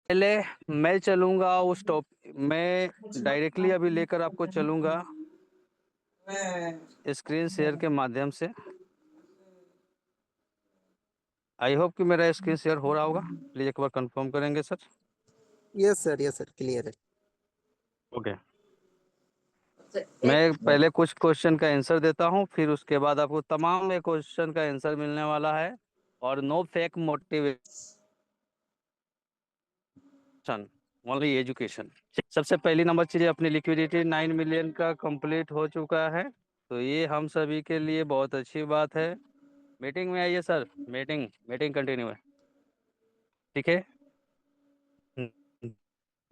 पहले मैं चलूंगा उस टॉप मैं डायरेक्टली अभी लेकर आपको चलूंगा स्क्रीन शेयर के माध्यम से। आई होप कि मेरा स्क्रीन शेयर हो रहा होगा। प्लीज एक बार कंफर्म करेंगे सर। यस सर क्लियर है। ओके। मैं पहले कुछ क्वेश्चन का आंसर देता हूँ, फिर उसके बाद आपको तमाम क्वेश्चन का आंसर मिलने वाला है और no fake motivation, only education. सबसे पहली नंबर चीज़, अपनी लिक्विडिटी 9 मिलियन का कंप्लीट हो चुका है, तो ये हम सभी के लिए बहुत अच्छी बात है। मीटिंग में आइए सर, मीटिंग मीटिंग कंटिन्यू है, ठीक है।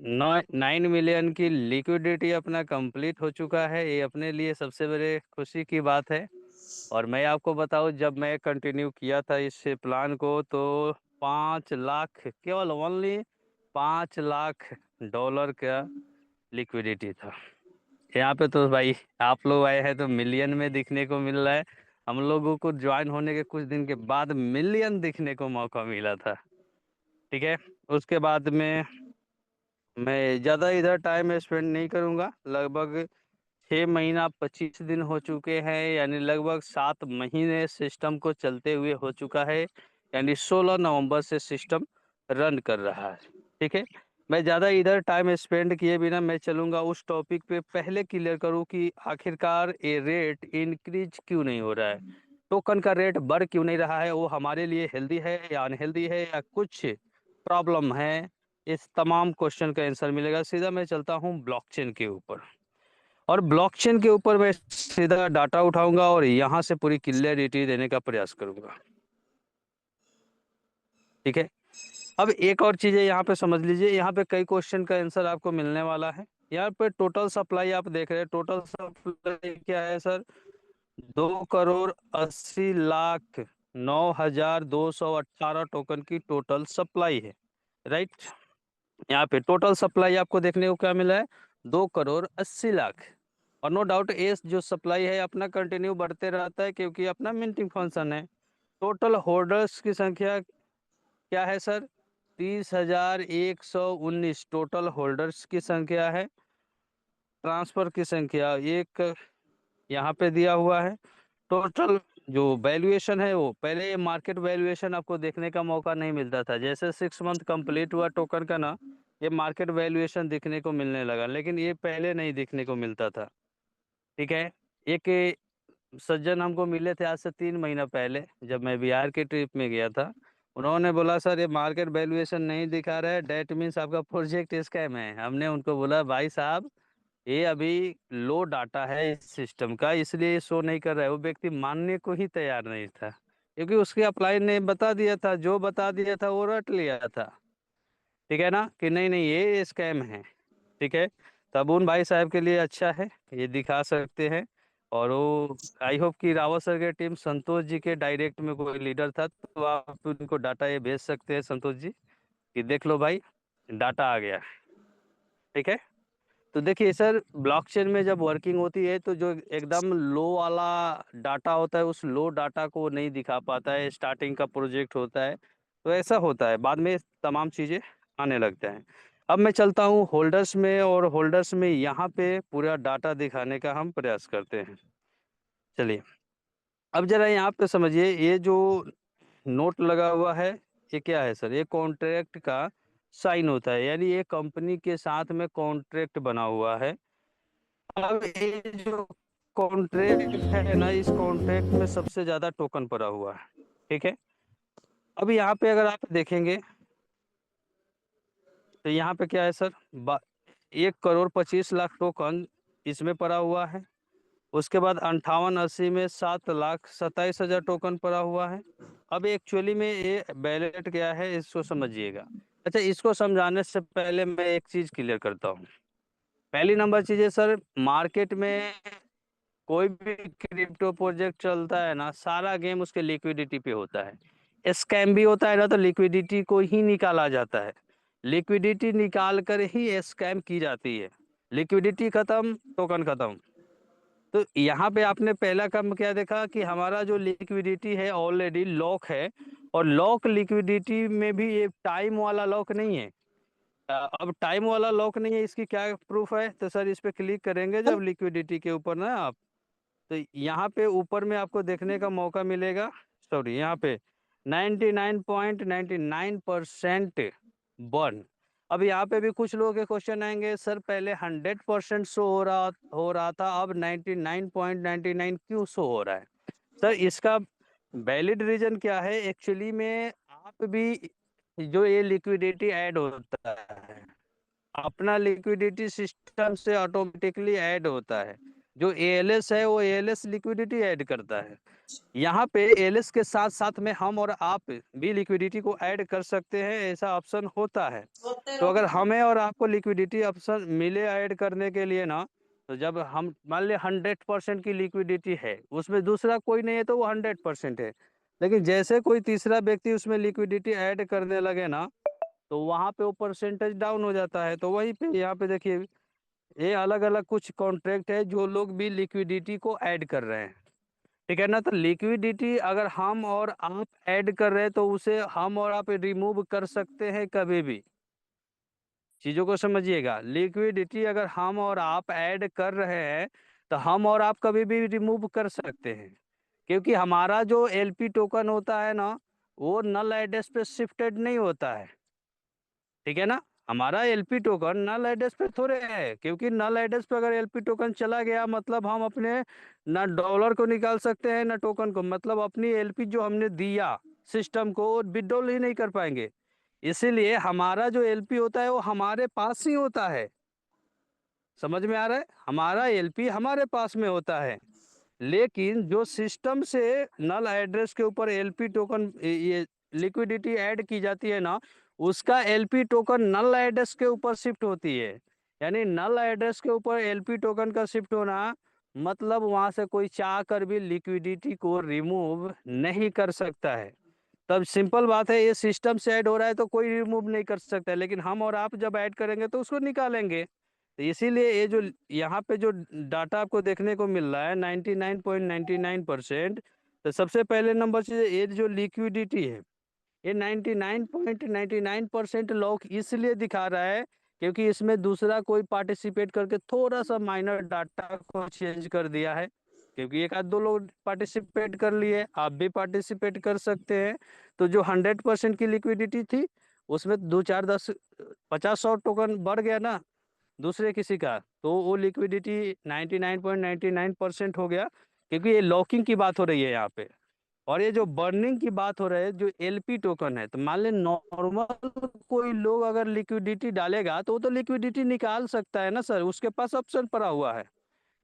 9 मिलियन की लिक्विडिटी अपना कंप्लीट हो चुका है, ये अपने लिए सबसे बड़े खुशी की बात है। और मैं आपको बताऊं, जब मैं कंटिन्यू किया था इस प्लान को तो 5 लाख, केवल ओनली 5 लाख डॉलर का लिक्विडिटी था। यहाँ पे तो भाई आप लोग आए हैं तो मिलियन में दिखने को मिल रहा है। हम लोगों को ज्वाइन होने के कुछ दिन के बाद मिलियन दिखने को मौका मिला था, ठीक है। उसके बाद में मैं ज़्यादा इधर टाइम स्पेंड नहीं करूँगा। लगभग 6 महीना 25 दिन हो चुके हैं, यानी लगभग 7 महीने सिस्टम को चलते हुए हो चुका है, यानी 16 नवंबर से सिस्टम रन कर रहा है, ठीक है। मैं ज़्यादा इधर टाइम स्पेंड किए बिना मैं चलूँगा उस टॉपिक पे। पहले क्लियर करूँ कि आखिरकार ये रेट इंक्रीज क्यों नहीं हो रहा है, टोकन का रेट बढ़ क्यों नहीं रहा है, वो हमारे लिए हेल्दी है या अनहेल्दी है या कुछ प्रॉब्लम है। इस तमाम क्वेश्चन का आंसर मिलेगा। सीधा मैं चलता हूँ ब्लॉकचेन के ऊपर, और ब्लॉकचेन के ऊपर मैं सीधा डाटा उठाऊंगा और यहाँ से पूरी क्लियरिटी देने का प्रयास करूंगा, ठीक है। अब एक और चीज़ है, यहाँ पे समझ लीजिए, यहाँ पे कई क्वेश्चन का आंसर आपको मिलने वाला है। यहाँ पे टोटल सप्लाई आप देख रहे हैं, टोटल सप्लाई क्या है सर, 2,80,09,218 टोकन की टोटल सप्लाई है, राइट। यहाँ पे टोटल सप्लाई आपको देखने को क्या मिला है, 2,80,00,000। और नो डाउट ये जो सप्लाई है अपना कंटिन्यू बढ़ते रहता है, क्योंकि अपना मिंटिंग फंक्शन है। टोटल होल्डर्स की संख्या क्या है सर, 30,119 टोटल होल्डर्स की संख्या है। ट्रांसफर की संख्या एक यहाँ पे दिया हुआ है। टोटल जो वैल्यूएशन है, वो पहले ये मार्केट वैल्यूएशन आपको देखने का मौका नहीं मिलता था। जैसे 6 मंथ कंप्लीट हुआ टोकन का ना, ये मार्केट वैल्यूएशन दिखने को मिलने लगा, लेकिन ये पहले नहीं दिखने को मिलता था, ठीक है। एक सज्जन हमको मिले थे आज से 3 महीना पहले, जब मैं बिहार के ट्रिप में गया था। उन्होंने बोला सर ये मार्केट वैल्यूएशन नहीं दिखा रहा है, डेट मीन्स आपका प्रोजेक्ट स्कैम है। हमने उनको बोला भाई साहब ये अभी लो डाटा है इस सिस्टम का, इसलिए शो नहीं कर रहा है। वो व्यक्ति मानने को ही तैयार नहीं था, क्योंकि उसके अप्लाई ने बता दिया था, जो बता दिया था वो रट लिया था, ठीक है ना, कि नहीं नहीं ये स्कैम है, ठीक है। तब उन भाई साहब के लिए अच्छा है, ये दिखा सकते हैं। और वो आई होप कि रावत सर के टीम संतोष जी के डायरेक्ट में कोई लीडर था, तो आप उनको डाटा ये भेज सकते हैं संतोष जी, कि देख लो भाई डाटा आ गया, ठीक है। तो देखिए सर, ब्लॉकचेन में जब वर्किंग होती है तो जो एकदम लो वाला डाटा होता है, उस लो डाटा को नहीं दिखा पाता है। स्टार्टिंग का प्रोजेक्ट होता है तो ऐसा होता है, बाद में तमाम चीज़ें आने लगते हैं। अब मैं चलता हूँ होल्डर्स में, और होल्डर्स में यहाँ पे पूरा डाटा दिखाने का हम प्रयास करते हैं। चलिए, अब जरा यहाँ पे समझिए, ये जो नोट लगा हुआ है ये क्या है सर, ये कॉन्ट्रैक्ट का साइन होता है, यानी ये कंपनी के साथ में कॉन्ट्रैक्ट बना हुआ है। अब ये जो कॉन्ट्रैक्ट है ना, इस कॉन्ट्रैक्ट में सबसे ज्यादा टोकन पड़ा हुआ है, ठीक है। अब यहाँ पे अगर आप देखेंगे तो यहाँ पे क्या है सर, 1,25,00,000 टोकन इसमें पड़ा हुआ है। उसके बाद 5880 में 7,27,000 टोकन पड़ा हुआ है। अब एक्चुअली में ये बैलेट क्या है इसको समझिएगा। अच्छा, इसको समझाने से पहले मैं एक चीज क्लियर करता हूँ। पहली नंबर चीज है सर, मार्केट में कोई भी क्रिप्टो प्रोजेक्ट चलता है ना, सारा गेम उसके लिक्विडिटी पे होता है। स्कैम भी होता है ना तो लिक्विडिटी को ही निकाला जाता है, लिक्विडिटी निकाल कर ही स्कैम की जाती है। लिक्विडिटी खत्म, टोकन खत्म। तो यहाँ पे आपने पहला काम क्या देखा कि हमारा जो लिक्विडिटी है ऑलरेडी लॉक है, और लॉक लिक्विडिटी में भी एक टाइम वाला लॉक नहीं है। अब टाइम वाला लॉक नहीं है, इसकी क्या प्रूफ है? तो सर इस पे क्लिक करेंगे जब लिक्विडिटी के ऊपर ना आप, तो यहाँ पे ऊपर में आपको देखने का मौका मिलेगा, सॉरी यहाँ पे 99.99% बर्न। अब यहाँ पे भी कुछ लोगों के क्वेश्चन आएंगे, सर पहले 100% शो हो रहा था, अब 99.99 क्यों शो हो रहा है? सर इसका वैलिड रीजन क्या है? एक्चुअली में आप भी जो ये लिक्विडिटी ऐड होता है, अपना लिक्विडिटी सिस्टम से ऑटोमेटिकली ऐड होता है। जो एएलएस है वो एएलएस लिक्विडिटी ऐड करता है। यहाँ पे एएलएस के साथ साथ में हम और आप भी लिक्विडिटी को ऐड कर सकते हैं, ऐसा ऑप्शन होता है। तो अगर हमें और आपको लिक्विडिटी ऑप्शन मिले ऐड करने के लिए ना, तो जब हम मान लिया 100% की लिक्विडिटी है, उसमें दूसरा कोई नहीं है तो वो 100% है। लेकिन जैसे कोई तीसरा व्यक्ति उसमें लिक्विडिटी ऐड करने लगे ना, तो वहाँ पे वो परसेंटेज डाउन हो जाता है। तो वहीं पे यहाँ पे देखिए, ये अलग अलग कुछ कॉन्ट्रैक्ट है जो लोग भी लिक्विडिटी को ऐड कर रहे हैं, ठीक है ना। तो लिक्विडिटी अगर हम और आप ऐड कर रहे हैं तो उसे हम और आप रिमूव कर सकते हैं कभी भी। चीज़ों को समझिएगा, लिक्विडिटी अगर हम और आप ऐड कर रहे हैं तो हम और आप कभी भी रिमूव कर सकते हैं, क्योंकि हमारा जो एलपी टोकन होता है ना, वो नल एड्रेस पे शिफ्टेड नहीं होता है, ठीक है ना। हमारा एलपी टोकन नल एड्रेस पे थोड़े है, क्योंकि नल एड्रेस पे अगर एलपी टोकन चला गया मतलब हम अपने ना डॉलर को निकाल सकते हैं ना टोकन को, मतलब अपनी एलपी जो हमने दिया सिस्टम को विड्रॉल ही नहीं कर पाएंगे। इसीलिए हमारा जो एलपी होता है वो हमारे पास ही होता है। समझ में आ रहा है? हमारा एलपी हमारे पास में होता है, लेकिन जो सिस्टम से नल एड्रेस के ऊपर एलपी टोकन ये लिक्विडिटी ऐड की जाती है ना, उसका एलपी टोकन नल एड्रेस के ऊपर शिफ्ट होती है। यानी नल एड्रेस के ऊपर एलपी टोकन का शिफ्ट होना मतलब वहां से कोई चाह कर भी लिक्विडिटी को रिमूव नहीं कर सकता है। तब सिंपल बात है, ये सिस्टम से ऐड हो रहा है तो कोई रिमूव नहीं कर सकता है, लेकिन हम और आप जब ऐड करेंगे तो उसको निकालेंगे। तो इसीलिए ये जो यहाँ पे जो डाटा आपको देखने को मिल रहा है 99.99%, तो सबसे पहले नंबर से ये जो लिक्विडिटी है ये 99.99% लॉक इसलिए दिखा रहा है क्योंकि इसमें दूसरा कोई पार्टिसिपेट करके थोड़ा सा माइनर डाटा को चेंज कर दिया है। क्योंकि एक आध दो लोग पार्टिसिपेट कर लिए, आप भी पार्टिसिपेट कर सकते हैं। तो जो 100% की लिक्विडिटी थी उसमें 2 4 10 50 100 टोकन बढ़ गया ना दूसरे किसी का, तो वो लिक्विडिटी 99.99% हो गया, क्योंकि ये लॉकिंग की बात हो रही है यहाँ पे। और ये जो बर्निंग की बात हो रही है जो एलपी टोकन है, तो मान ले नॉर्मल कोई लोग अगर लिक्विडिटी डालेगा तो वो तो लिक्विडिटी निकाल सकता है ना सर, उसके पास ऑप्शन पड़ा हुआ है।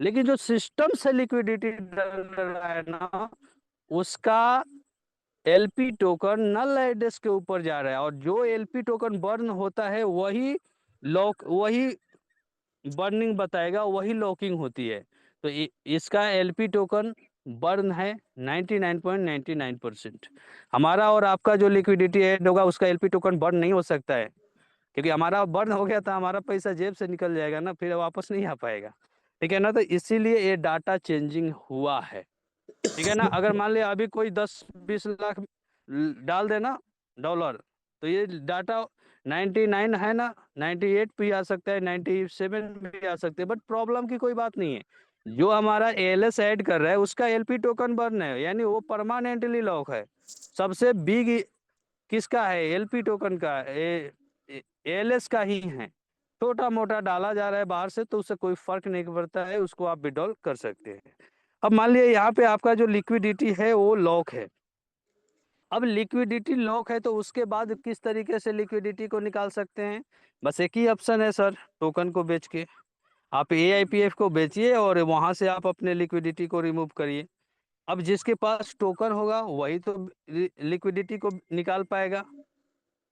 लेकिन जो सिस्टम से लिक्विडिटी डाल रहा है ना, उसका एलपी टोकन नल एड्रेस के ऊपर जा रहा है, और जो एलपी टोकन बर्न होता है वही लॉक, वही बर्निंग बताएगा, वही लॉकिंग होती है। तो इसका एलपी टोकन बर्न है 99.99%। हमारा और आपका जो लिक्विडिटी ऐड होगा उसका एलपी टोकन बर्न नहीं हो सकता है, क्योंकि हमारा बर्न हो गया था, हमारा पैसा जेब से निकल जाएगा ना, फिर वापस नहीं आ पाएगा, ठीक है ना। तो इसीलिए ये डाटा चेंजिंग हुआ है, ठीक है ना। अगर मान लिया अभी कोई 10-20 लाख डाल देना डॉलर, तो ये डाटा 99 है ना, 98 भी आ सकता है, 97 भी आ सकते हैं, बट प्रॉब्लम की कोई बात नहीं है। जो हमारा एएलएस ऐड कर रहा है उसका एलपी टोकन बर्न है, यानी वो परमानेंटली लॉक है। सबसे बिग किसका है? एलपी टोकन का, एएलएस का ही है। छोटा मोटा डाला जा रहा है बाहर से तो उससे कोई फर्क नहीं पड़ता है, उसको आप विड्रॉल कर सकते हैं। अब मान लिया यहाँ पे आपका जो लिक्विडिटी है वो लॉक है। अब लिक्विडिटी लॉक है तो उसके बाद किस तरीके से लिक्विडिटी को निकाल सकते हैं? बस एक ही ऑप्शन है सर, टोकन को बेच के। आप एआईपीएफ को बेचिए और वहां से आप अपने लिक्विडिटी को रिमूव करिए। अब जिसके पास टोकन होगा वही तो लिक्विडिटी को निकाल पाएगा।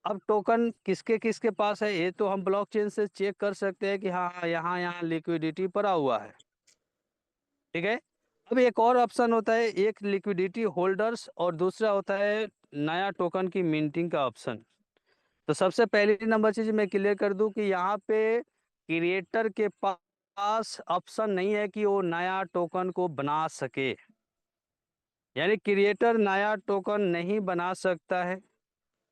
अब टोकन किसके किसके पास है ये तो हम ब्लॉकचेन से चेक कर सकते हैं कि हाँ यहाँ यहाँ लिक्विडिटी पड़ा हुआ है, ठीक है। अब एक और ऑप्शन होता है, एक लिक्विडिटी होल्डर्स और दूसरा होता है नया टोकन की मिंटिंग का ऑप्शन। तो सबसे पहली नंबर चीज मैं क्लियर कर दूं कि यहाँ पे क्रिएटर के पास ऑप्शन नहीं है कि वो नया टोकन को बना सके, यानी क्रिएटर नया टोकन नहीं बना सकता है।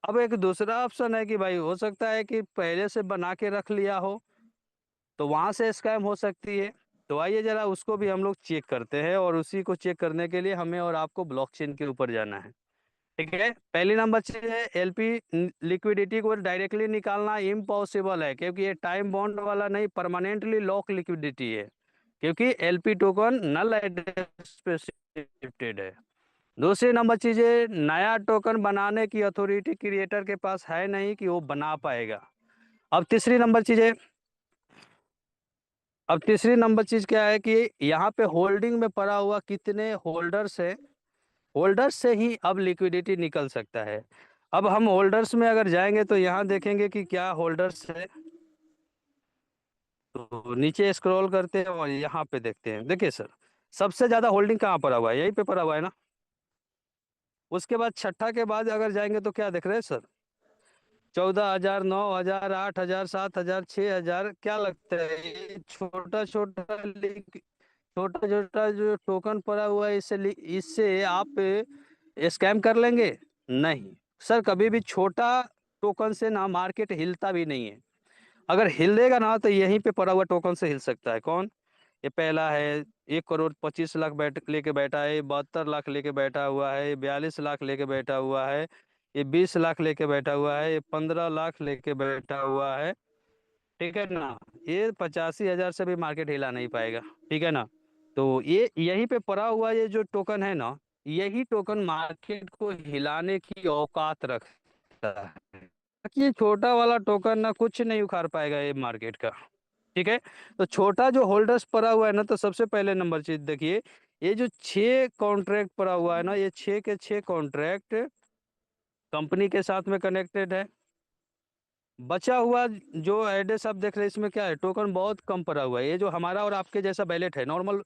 अब एक दूसरा ऑप्शन है कि भाई हो सकता है कि पहले से बना के रख लिया हो, तो वहां से स्कैम हो सकती है। तो आइए जरा उसको भी हम लोग चेक करते हैं, और उसी को चेक करने के लिए हमें और आपको ब्लॉकचेन के ऊपर जाना है। ठीक है, पहली नंबर चीज है, एलपी लिक्विडिटी को डायरेक्टली निकालना इम्पॉसिबल है, क्योंकि ये टाइम बॉन्ड वाला नहीं, परमानेंटली लॉक लिक्विडिटी है, क्योंकि एलपी टोकन नल एड्रेस पे शिफ्टेड है। दूसरी नंबर चीज है, नया टोकन बनाने की अथॉरिटी क्रिएटर के पास है नहीं कि वो बना पाएगा। अब तीसरी नंबर चीज है, अब तीसरी नंबर चीज क्या है कि यहाँ पे होल्डिंग में पड़ा हुआ कितने होल्डर्स है, होल्डर्स से ही अब लिक्विडिटी निकल सकता है। अब हम होल्डर्स में अगर जाएंगे तो यहाँ देखेंगे कि क्या होल्डर्स है, तो नीचे स्क्रॉल करते हैं और यहाँ पे देखते हैं। देखिए सर, सबसे ज्यादा होल्डिंग कहाँ पड़ा हुआ है, यहीं पे पड़ा हुआ है ना। उसके बाद छठा के बाद अगर जाएंगे तो क्या देख रहे हैं सर, 14,000, 9,000, 8,000, 7,000, 6,000। क्या लगता है ये छोटा छोटा छोटा छोटा जो टोकन पड़ा हुआ है, इससे आप स्कैम कर लेंगे? नहीं सर, कभी भी छोटा टोकन से ना मार्केट हिलता भी नहीं है। अगर हिलेगा ना तो यहीं पे पड़ा हुआ टोकन से हिल सकता है। कौन? ये पहला है, 1,25,00,000 बैठ लेके बैठा है, 72 लाख लेके बैठा हुआ है, ये 42 लाख लेके बैठा हुआ है, ये 20 लाख लेके बैठा हुआ है, ये 15 लाख लेके बैठा हुआ है। ठीक है ना, ये 85,000 से भी मार्केट हिला नहीं पाएगा। ठीक है ना, तो ये यहीं पे पड़ा हुआ ये जो टोकन है ना, यही टोकन मार्केट को हिलाने की औकात रखता है। बाकी ये छोटा वाला टोकन ना कुछ नहीं उखाड़ पाएगा ये मार्केट का। ठीक है, तो छोटा जो होल्डर्स पड़ा हुआ है ना, तो सबसे पहले नंबर चीज देखिए, ये जो 6 कॉन्ट्रैक्ट पड़ा हुआ है ना, ये 6 के 6 कॉन्ट्रैक्ट कंपनी के साथ में कनेक्टेड है। बचा हुआ जो एड्रेस आप देख रहे हैं, इसमें क्या है, टोकन बहुत कम पड़ा हुआ है। ये जो हमारा और आपके जैसा बैलेट है, नॉर्मल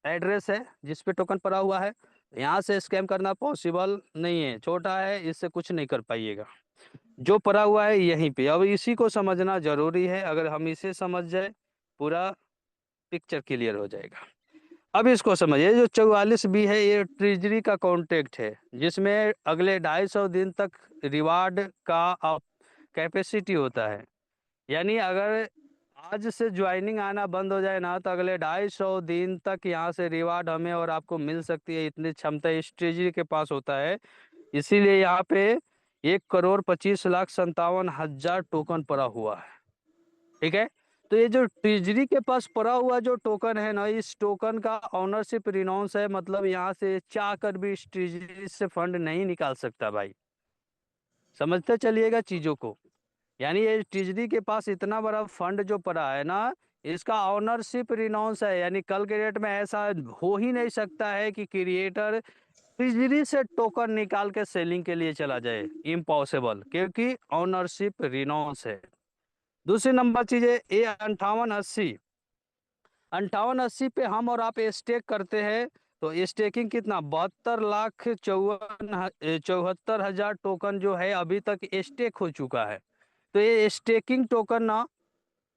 एड्रेस है जिस पे टोकन पड़ा हुआ है, यहाँ से स्कैम करना पॉसिबल नहीं है, छोटा है, इससे कुछ नहीं कर पाइएगा। जो पड़ा हुआ है यहीं पे, अब इसी को समझना जरूरी है। अगर हम इसे समझ जाए, पूरा पिक्चर क्लियर हो जाएगा। अब इसको समझिए, जो 44 बी है, ये ट्रेजरी का कॉन्ट्रैक्ट है, जिसमें अगले 250 दिन तक रिवार्ड का कैपेसिटी होता है। यानी अगर आज से ज्वाइनिंग आना बंद हो जाए ना, तो अगले 250 दिन तक यहाँ से रिवार्ड हमें और आपको मिल सकती है, इतनी क्षमता इस ट्रेजरी के पास होता है। इसीलिए यहाँ पे 1,25,57,000 टोकन पड़ा हुआ है। ठीक है, तो ये जो ट्रेजरी के पास पड़ा हुआ जो टोकन है ना, इस टोकन का ऑनरशिप रिनाउंस है, मतलब यहाँ से चाह कर भी इस ट्रेजरी से फंड नहीं निकाल सकता भाई। समझते चलिएगा चीजों को। यानी ये ट्रेजरी के पास इतना बड़ा फंड जो पड़ा है ना, इसका ऑनरशिप रिनाउंस है, यानी कल के डेट में ऐसा हो ही नहीं सकता है कि क्रिएटर ट्रेजरी से टोकन निकाल के सेलिंग के लिए चला जाए, इम्पॉसिबल, क्योंकि ऑनरशिप रिनाउंस है। दूसरी नंबर चीज है, ये 5880, 5880 पे हम और आप स्टेक करते हैं, तो स्टेकिंग कितना, 72,74,000 टोकन जो है अभी तक स्टेक हो चुका है। तो ये स्टेकिंग टोकन ना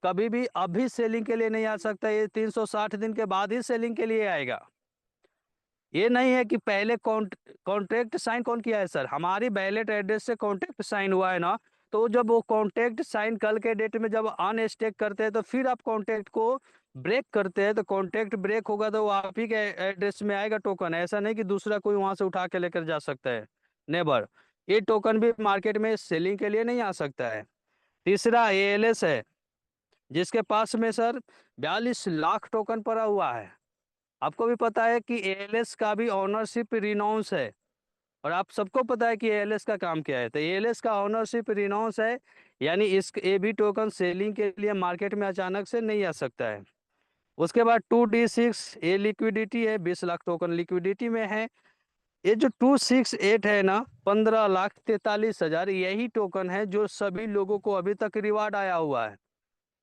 कभी भी अभी सेलिंग के लिए नहीं आ सकता, ये 360 दिन के बाद ही सेलिंग के लिए आएगा। ये नहीं है कि पहले कॉन्ट्रैक्ट साइन कौन किया है सर, हमारी वैलेट एड्रेस से कॉन्ट्रैक्ट साइन हुआ है ना, तो जब वो कॉन्ट्रैक्ट साइन कल के डेट में जब अनस्टेक करते हैं, तो फिर आप कॉन्ट्रैक्ट को ब्रेक करते हैं, तो कॉन्ट्रैक्ट ब्रेक होगा तो वो आप ही के एड्रेस में आएगा टोकन, ऐसा नहीं कि दूसरा कोई वहां से उठा के लेकर जा सकता है। नेबर, ये टोकन भी मार्केट में सेलिंग के लिए नहीं आ सकता है। तीसरा एएलएस है, जिसके पास में सर 42 लाख टोकन पड़ा हुआ है। आपको भी पता है कि एएलएस का भी ओनरशिप रिनाउंस है, और आप सबको पता है कि एएलएस का काम क्या है, तो एएलएस का ओनरशिप रिनाउंस है, यानी इस ये भी टोकन सेलिंग के लिए मार्केट में अचानक से नहीं आ सकता है। उसके बाद 2D6, ये लिक्विडिटी है, 20 लाख टोकन लिक्विडिटी में है। ये जो 268 है ना, 15,43,000, यही टोकन है जो सभी लोगों को अभी तक रिवार्ड आया हुआ है।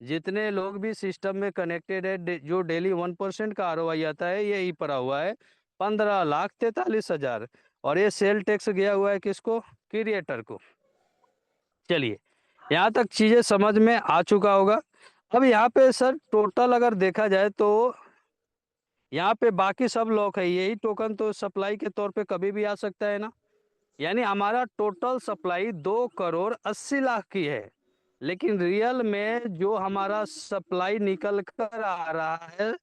जितने लोग भी सिस्टम में कनेक्टेड है, जो डेली 1% का आरओआई आता है, यही पड़ा हुआ है, 15,43,000। और ये सेल टैक्स गया हुआ है किसको, क्रिएटर को। चलिए, यहाँ तक चीजें समझ में आ चुका होगा। अब यहाँ पे सर टोटल अगर देखा जाए तो यहाँ पे बाकी सब लॉक है, यही टोकन तो सप्लाई के तौर पे कभी भी आ सकता है ना। यानी हमारा टोटल सप्लाई 2 करोड़ 80 लाख की है, लेकिन रियल में जो हमारा सप्लाई निकल कर आ रहा है,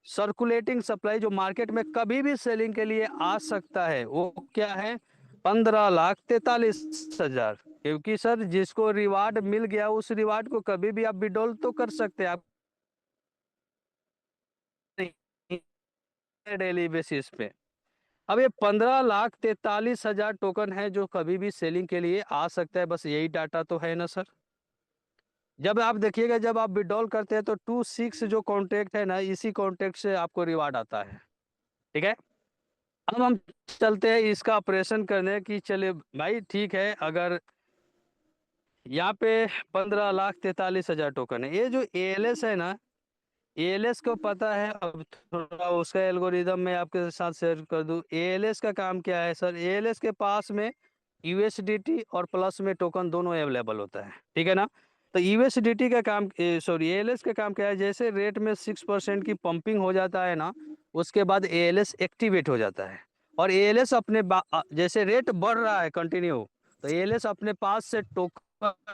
सर्कुलेटिंग सप्लाई जो मार्केट में कभी भी सेलिंग के लिए आ सकता है, वो क्या है? 15,43,000। क्योंकि सर जिसको रिवार्ड मिल गया उस रिवार्ड को कभी भी आप विड्रॉल तो कर सकते हैं आप डेली बेसिस पे। अब ये 15,43,000 टोकन है जो कभी भी सेलिंग के लिए आ सकता है, बस यही डाटा तो है ना सर। जब आप देखिएगा, जब आप विड्रॉल करते हैं तो 26 जो कॉन्ट्रैक्ट है ना, इसी कॉन्ट्रैक्ट से आपको रिवार्ड आता है। ठीक है, अब हम चलते हैं इसका ऑपरेशन करने की। चले भाई ठीक है, अगर यहाँ पे 15,43,000 टोकन है, ये जो एएलएस है ना, एएलएस को पता है। अब थोड़ा उसका एल्गोरिदम मैं आपके साथ शेयर कर दूं। एएलएस का काम क्या है सर? एएलएस के पास में यूएसडीटी और प्लस में टोकन दोनों अवेलेबल होता है, ठीक है ना। तो यूएसडीटी का काम, सॉरी, एएलएस का काम क्या है? जैसे रेट में 6% की पंपिंग हो जाता है ना, उसके बाद एएलएस एक्टिवेट हो जाता है। और एएलएस अपने जैसे रेट बढ़ रहा है कंटिन्यू, तो एएलएस अपने पास से टोकन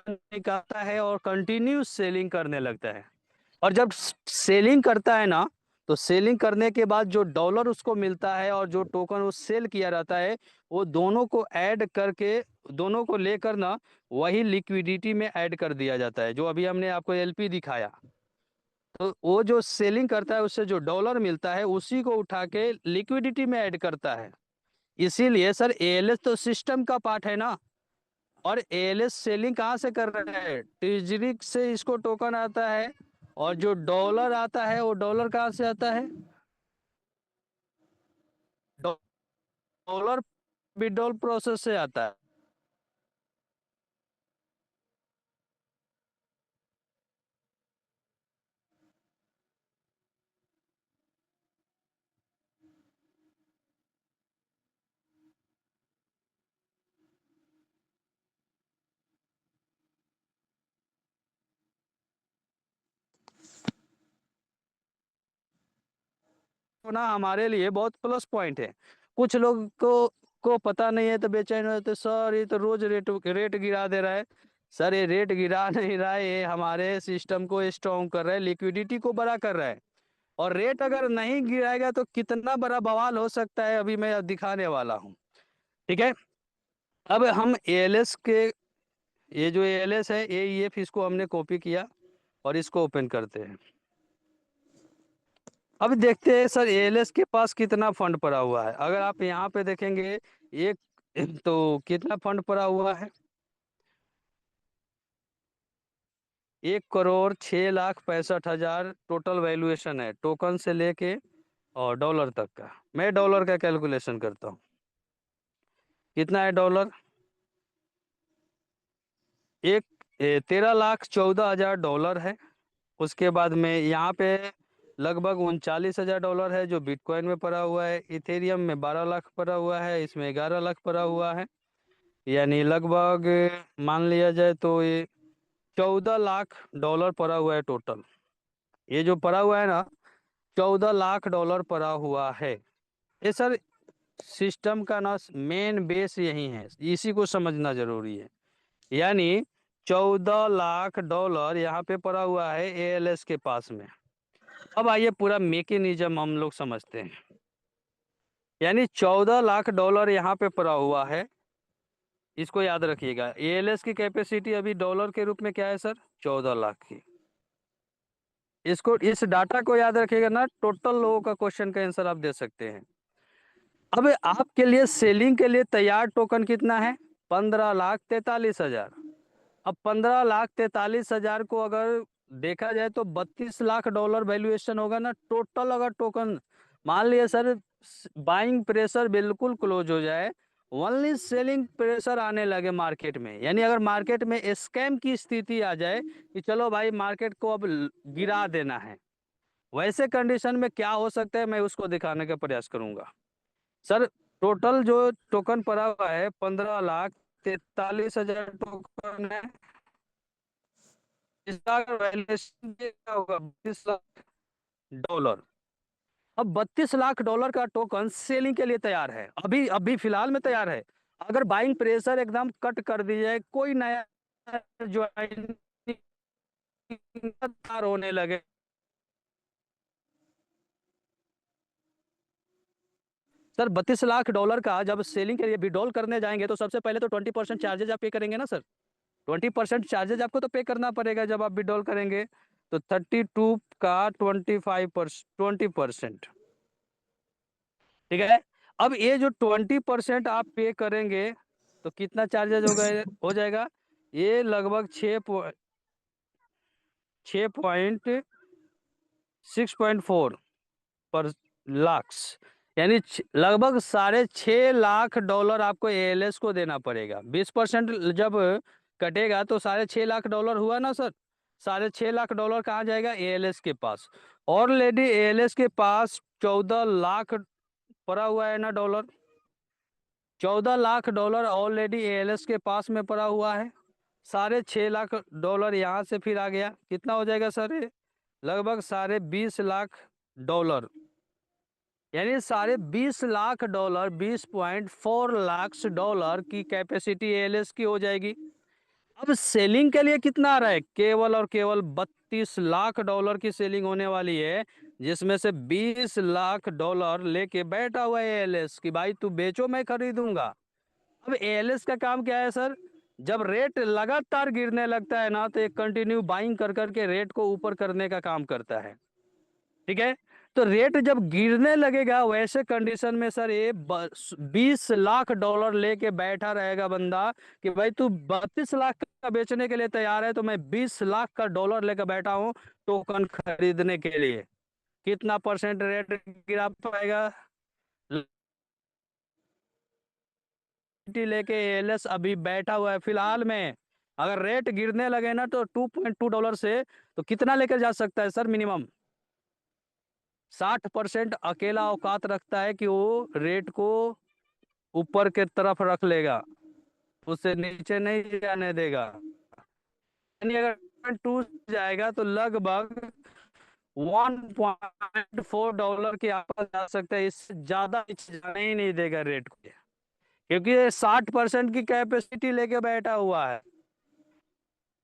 निकालता है और कंटिन्यू सेलिंग करने लगता है। और जब सेलिंग करता है ना, तो सेलिंग करने के बाद जो डॉलर उसको मिलता है और जो टोकन वो सेल किया रहता है, वो दोनों को ऐड करके, दोनों को लेकर ना वही लिक्विडिटी में ऐड कर दिया जाता है। जो अभी हमने आपको एलपी दिखाया, तो वो जो सेलिंग करता है उससे जो डॉलर मिलता है उसी को उठा के लिक्विडिटी में ऐड करता है। इसीलिए सर एएलएस तो सिस्टम का पार्ट है ना। और एएलएस सेलिंग कहाँ से कर रहा है? ट्रेजरी से इसको टोकन आता है, और जो डॉलर आता है वो डॉलर कहाँ से आता है? डॉलर विड्रॉल प्रोसेस से आता है। तो ना हमारे लिए बहुत प्लस पॉइंट है। कुछ लोग को पता नहीं है तो बेचैन होते हैं, सर ये तो रोज रेट रेट गिरा दे रहा है। सर ये रेट गिरा नहीं रहा है, ये हमारे सिस्टम को स्ट्रॉन्ग कर रहा है, लिक्विडिटी को बड़ा कर रहा है। और रेट अगर नहीं गिराएगा तो कितना बड़ा बवाल हो सकता है, अभी मैं दिखाने वाला हूँ। ठीक है, अब हम एएलएस के, ये जो एएलएस है एईएफ, इसको हमने कॉपी किया और इसको ओपन करते हैं। अब देखते हैं सर एएलएस के पास कितना फंड पड़ा हुआ है। अगर आप यहाँ पे देखेंगे एक, तो कितना फंड पड़ा हुआ है? 1,06,65,000 टोटल वैल्यूएशन है, टोकन से लेके और डॉलर तक का। मैं डॉलर का कैलकुलेशन करता हूँ। कितना है डॉलर? एक 13,14,000 डॉलर है। उसके बाद में यहाँ पे लगभग 39,000 डॉलर है जो बिटकॉइन में पड़ा हुआ है। इथेरियम में 12 लाख पड़ा हुआ है, इसमें 11 लाख पड़ा हुआ है। यानी लगभग मान लिया जाए तो ये 14 लाख डॉलर पड़ा हुआ है टोटल। ये जो पड़ा हुआ है ना, 14 लाख डॉलर पड़ा हुआ है। ये सर सिस्टम का ना मेन बेस यही है, इसी को समझना जरूरी है। यानी 14 लाख डॉलर यहाँ पे पड़ा हुआ है एएलएस के पास में। अब आइए पूरा मैकेनिज्म हम लोग समझते हैं। यानी 14 लाख डॉलर यहाँ पे पड़ा हुआ है, इसको याद रखिएगा। एएलएस की कैपेसिटी अभी डॉलर के रूप में क्या है सर? 14 लाख की। इसको, इस डाटा को याद रखिएगा ना, टोटल लोगों का क्वेश्चन का आंसर आप दे सकते हैं। अब आपके लिए सेलिंग के लिए तैयार टोकन कितना है? 15,43,000। अब 15,43,000 को अगर देखा जाए तो 32 लाख डॉलर वैल्यूएशन होगा ना टोटल। अगर टोकन मान लिया सर बाइंग प्रेशर बिल्कुल क्लोज हो जाए, ओनली सेलिंग प्रेशर आने लगे मार्केट में, यानी अगर मार्केट में स्कैम की स्थिति आ जाए कि चलो भाई मार्केट को अब गिरा देना है, वैसे कंडीशन में क्या हो सकता है मैं उसको दिखाने का प्रयास करूंगा। सर टोटल जो टोकन पड़ा हुआ है 15,43,000 टोकन है। इसका अगर वैल्यूएशन क्या होगा? 32 लाख डॉलर। अब 32 लाख डॉलर का टोकन सेलिंग के लिए तैयार है, अभी अभी फिलहाल में तैयार है। अगर बाइंग प्रेशर एकदम कट कर दी जाए, कोई नया ज्वाइनिंग होने लगे, सर 32 लाख डॉलर का जब सेलिंग के लिए विड्रॉल करने जाएंगे तो सबसे पहले तो 20% चार्जेज आप पे करेंगे ना सर। 20% चार्जेज आपको तो पे करना पड़ेगा जब आप विड्रॉल करेंगे। तो 32 का 20%, ठीक है। अब ये जो 20% आप पे करेंगे तो कितना चार्जेज हो जाएगा, ये लगभग 6.4 पर लाख, यानी लगभग $6.5 लाख आपको एएलएस को देना पड़ेगा। 20% जब कटेगा तो $6.5 लाख हुआ ना सर। $6.5 लाख कहाँ जाएगा, एएलएस के पास। ऑलरेडी एएलएस के पास 14 लाख पड़ा हुआ है ना डॉलर। $14 लाख ऑलरेडी एएलएस के पास में पड़ा हुआ है। $6.5 लाख यहाँ से फिर आ गया, कितना हो जाएगा सर, ये लगभग $20 लाख, यानी $20 लाख, $20.4 लाख की कैपेसिटी एएलएस की हो जाएगी। अब सेलिंग के लिए कितना आ रहा है, केवल और केवल $32 लाख की सेलिंग होने वाली है, जिसमें से $20 लाख लेके बैठा हुआ है एएलएस कि भाई तू बेचो मैं खरीदूंगा। अब एएलएस का काम क्या है सर, जब रेट लगातार गिरने लगता है ना तो एक कंटिन्यू बाइंग कर करके रेट को ऊपर करने का काम करता है, ठीक है। तो रेट जब गिरने लगेगा वैसे कंडीशन में सर ये $20 लाख लेके बैठा रहेगा बंदा कि भाई तू 32 लाख का बेचने के लिए तैयार है तो मैं $20 लाख लेकर बैठा हूं टोकन खरीदने के लिए। कितना परसेंट रेट गिरा पाएगा, लेके एलएस अभी बैठा हुआ है फिलहाल में। अगर रेट गिरने लगे ना तो $2.2 से तो कितना लेकर जा सकता है सर, मिनिमम 60% अकेला औकात रखता है कि वो रेट को ऊपर के तरफ रख लेगा, उससे नीचे नहीं जाने देगा। यानी अगर टू जाएगा तो लगभग $1.4 के आसपास जा सकता है, इससे ज्यादा नीचे जाने ही नहीं देगा रेट को, क्योंकि ये 60% की कैपेसिटी लेके बैठा हुआ है।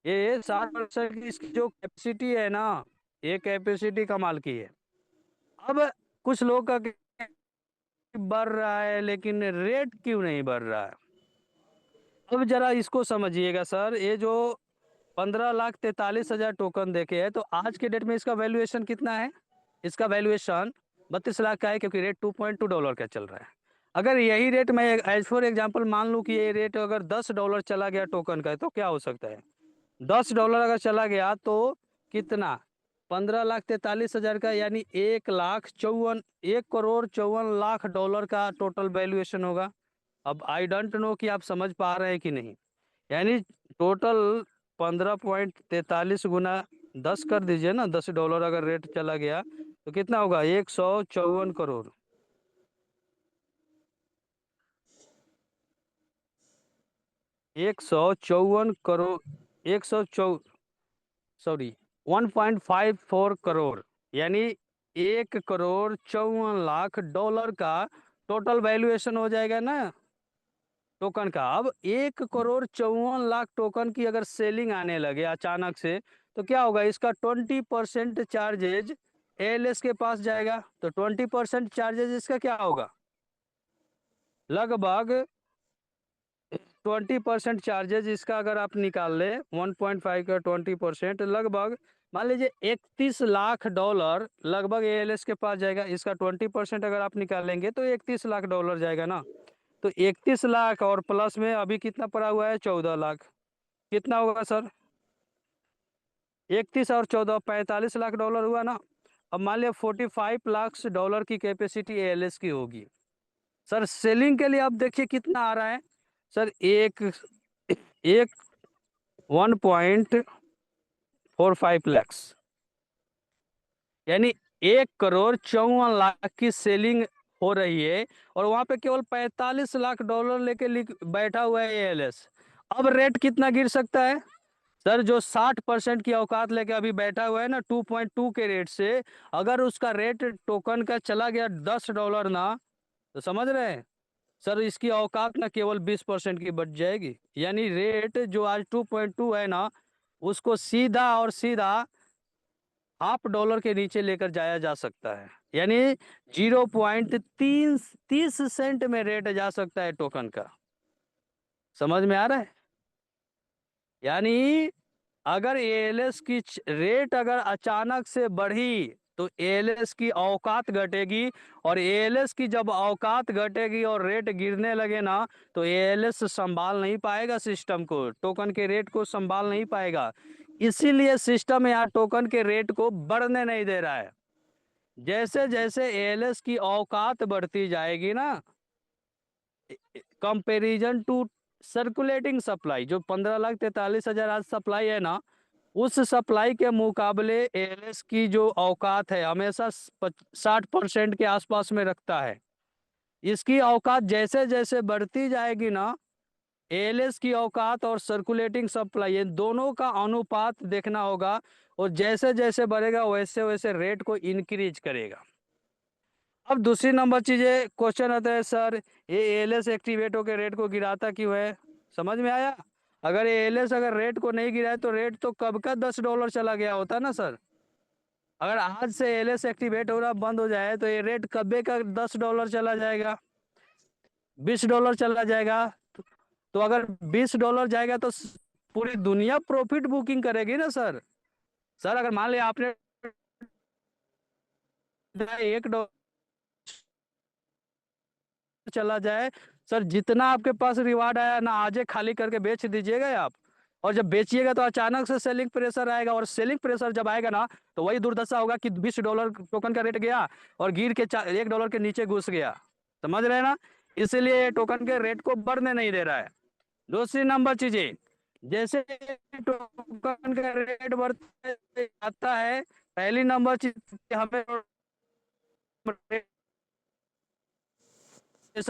ये 60% की इसकी जो कैपेसिटी है ना, ये कैपेसिटी कमाल की है। अब कुछ लोग का बढ़ रहा है लेकिन रेट क्यों नहीं बढ़ रहा है, अब जरा इसको समझिएगा सर। ये जो 15,43,000 टोकन देखे हैं तो आज के डेट में इसका वैल्यूएशन कितना है, इसका वैल्यूएशन 32 लाख का है, क्योंकि रेट $2.2 का चल रहा है। अगर यही रेट मैं एज फॉर एग्जांपल मान लूं कि ये रेट अगर $10 चला गया टोकन का तो क्या हो सकता है, $10 अगर चला गया तो कितना, 15,43,000 का, यानी 1,54,1,54,00,000 का टोटल वैल्यूएशन होगा। अब आई डोंट नो कि आप समझ पा रहे हैं कि नहीं, यानी टोटल 15.43 गुना 10 कर दीजिए ना, $10 अगर रेट चला गया तो कितना होगा, 154 करोड़। एक सौ चौवन करोड़, एक सौ चौ सॉरी 1.54 करोड़, यानी $1,54,00,000 का टोटल वैल्यूएशन हो जाएगा ना टोकन का। अब 1,54,00,000 टोकन की अगर सेलिंग आने लगे अचानक से तो क्या होगा, इसका 20% चार्जेज एएलएस के पास जाएगा। तो 20% चार्जेज इसका क्या होगा, लगभग 20% चार्जेज इसका अगर आप निकाल ले 1.5 का 20% लगभग मान लीजिए $31 लाख लगभग एएलएस के पास जाएगा। इसका 20% अगर आप निकालेंगे तो $31 लाख जाएगा ना। तो 31 लाख और प्लस में अभी कितना पड़ा हुआ है, 14 लाख, कितना होगा सर, 31 और 14 $45 लाख हुआ ना। अब मान लिया $45 लाख की कैपेसिटी एएलएस की होगी सर। सेलिंग के लिए अब देखिए कितना आ रहा है सर, एक एक 1.45 लाख, यानी 1,54,00,000 की सेलिंग हो रही है और वहां पे केवल $45 लाख लेके बैठा हुआ है एएलएस। अब रेट कितना गिर सकता है सर, जो 60% की औकात लेके अभी बैठा हुआ है ना 2.2 के रेट से, अगर उसका रेट टोकन का चला गया $10 ना, तो समझ रहे हैं सर इसकी औकात ना केवल 20% की बच जाएगी, यानी रेट जो आज 2.2 है ना, उसको सीधा और सीधा $0.5 के नीचे लेकर जाया जा सकता है, यानी 0.30 में रेट जा सकता है टोकन का। समझ में आ रहा है? यानी अगर एएलएस की रेट अगर अचानक से बढ़ी तो एएलएस की औकात घटेगी, और एएलएस की जब औकात घटेगी और रेट गिरने लगे ना, तो एएलएस संभाल नहीं पाएगा सिस्टम को, टोकन के रेट को संभाल नहीं पाएगा। इसीलिए सिस्टम यहाँ टोकन के रेट को बढ़ने नहीं दे रहा है। जैसे जैसे एएलएस की औकात बढ़ती जाएगी ना, कंपेरिजन टू सर्कुलेटिंग सप्लाई, जो 15,43,000 आज सप्लाई है ना, उस सप्लाई के मुकाबले एएलएस की जो औकात है हमेशा 60% के आसपास में रखता है। इसकी औकात जैसे जैसे बढ़ती जाएगी ना, एएलएस की औकात और सर्कुलेटिंग सप्लाई, ये दोनों का अनुपात देखना होगा, और जैसे जैसे बढ़ेगा वैसे वैसे रेट को इंक्रीज करेगा। अब दूसरी नंबर चीज है, क्वेश्चन आता है सर ये एएलएस एक्टिवेट होकर रेट को गिराता क्यों है? समझ में आया? अगर एएलएस अगर रेट को नहीं गिराए तो रेट तो कब का $10 चला गया होता ना सर। अगर आज से एएलएस एक्टिवेट होना बंद हो जाए तो ये रेट कब्बे का $10 चला जाएगा, $20 चला जाएगा। तो अगर $20 जाएगा तो पूरी दुनिया प्रॉफिट बुकिंग करेगी ना सर। सर अगर मान लिया आपने $1 चला जाए, सर जितना आपके पास रिवार्ड आया ना, आज खाली करके बेच दीजिएगा आप, और जब बेचिएगा तो अचानक से सेलिंग प्रेशर आएगा, और सेलिंग प्रेशर जब आएगा ना तो वही दुर्दशा होगा कि $20 टोकन का रेट गया और गिर के $1 के नीचे घुस गया। समझ रहे हैं ना? इसीलिए टोकन के रेट को बढ़ने नहीं दे रहा है। दूसरी नंबर चीजें, जैसे टोकन का रेट बढ़ता जाता है, पहली नंबर चीज हमें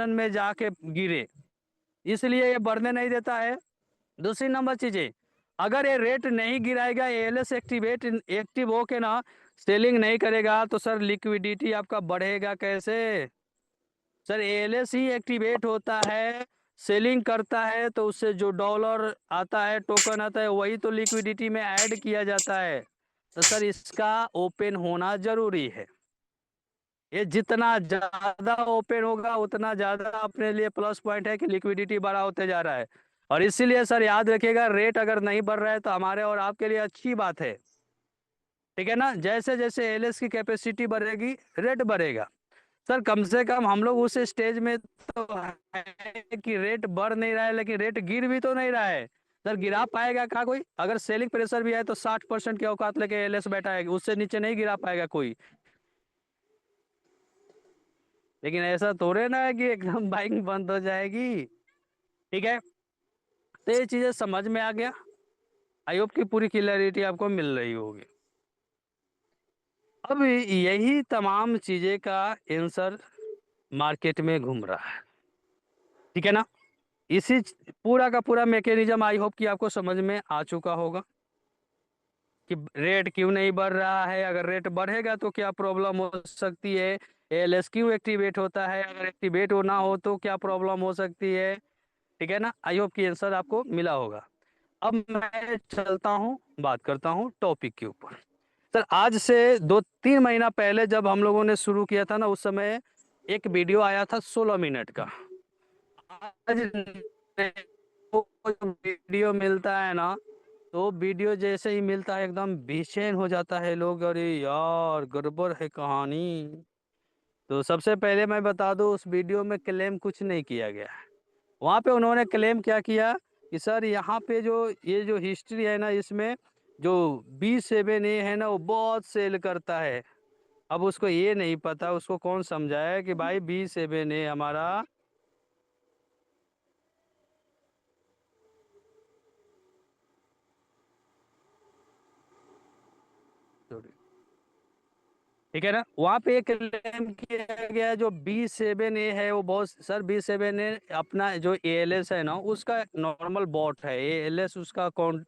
में जाके गिरे, इसलिए ये बढ़ने नहीं देता है। दूसरी नंबर चीजें, अगर ये रेट नहीं गिराएगा, एएलएस एक्टिव होके ना सेलिंग नहीं करेगा, तो सर लिक्विडिटी आपका बढ़ेगा कैसे? सर एएलएस ही एक्टिवेट होता है, सेलिंग करता है, तो उससे जो डॉलर आता है, टोकन आता है, वही तो लिक्विडिटी में ऐड किया जाता है। तो सर इसका ओपन होना जरूरी है। ये जितना ज्यादा ओपन होगा उतना ज्यादा अपने लिए प्लस पॉइंट है कि लिक्विडिटी बढ़ा होते जा रहा है। और इसीलिए सर याद रखिएगा, रेट अगर नहीं बढ़ रहा है तो हमारे और आपके लिए अच्छी बात है। ठीक है ना? जैसे जैसे एलएस की कैपेसिटी बढ़ेगी रेट बढ़ेगा। सर कम से कम हम लोग उस स्टेज में तो है कि रेट बढ़ नहीं रहा है, लेकिन रेट गिर भी तो नहीं रहा है। सर गिरा पाएगा क्या कोई? अगर सेलिंग प्रेशर भी है तो 60% की औकात लेके एलएस बैठा है, उससे नीचे नहीं गिरा पाएगा कोई। लेकिन ऐसा थोड़े ना है कि एकदम बाइक बंद हो जाएगी। ठीक है, तो ये चीजें समझ में आ गया। आई होप की पूरी क्लियरिटी आपको मिल रही होगी। अब यही तमाम चीजें का आंसर मार्केट में घूम रहा है। ठीक है ना? इसी पूरा का पूरा मैकेनिज्म आई होप कि आपको समझ में आ चुका होगा कि रेट क्यों नहीं बढ़ रहा है, अगर रेट बढ़ेगा तो क्या प्रॉब्लम हो सकती है, एएलएस क्यों एक्टिवेट होता है, अगर एक्टिवेट ना हो तो क्या प्रॉब्लम हो सकती है। ठीक है ना? आई होप की आंसर आपको मिला होगा। अब मैं चलता हूँ, बात करता हूँ टॉपिक के ऊपर। सर आज से 2-3 महीना पहले जब हम लोगों ने शुरू किया था ना, उस समय एक वीडियो आया था 16 मिनट का। आज वीडियो मिलता है ना, तो वीडियो जैसे ही मिलता है एकदम बेचैन हो जाता है लोग, अरे यार गड़बड़ है कहानी। तो सबसे पहले मैं बता दूं, उस वीडियो में क्लेम कुछ नहीं किया गया। वहाँ पे उन्होंने क्लेम क्या किया कि सर यहाँ पे जो ये जो हिस्ट्री है ना, इसमें जो B7A है ना वो बहुत सेल करता है। अब उसको ये नहीं पता, उसको कौन समझाया कि भाई B7A हमारा ठीक है ना, वहाँ पे एक क्लेम किया गया जो B7A है वो बहुत, सर B7A अपना जो एएलएस है ना उसका नॉर्मल बॉट है, एएलएस उसका अकाउंट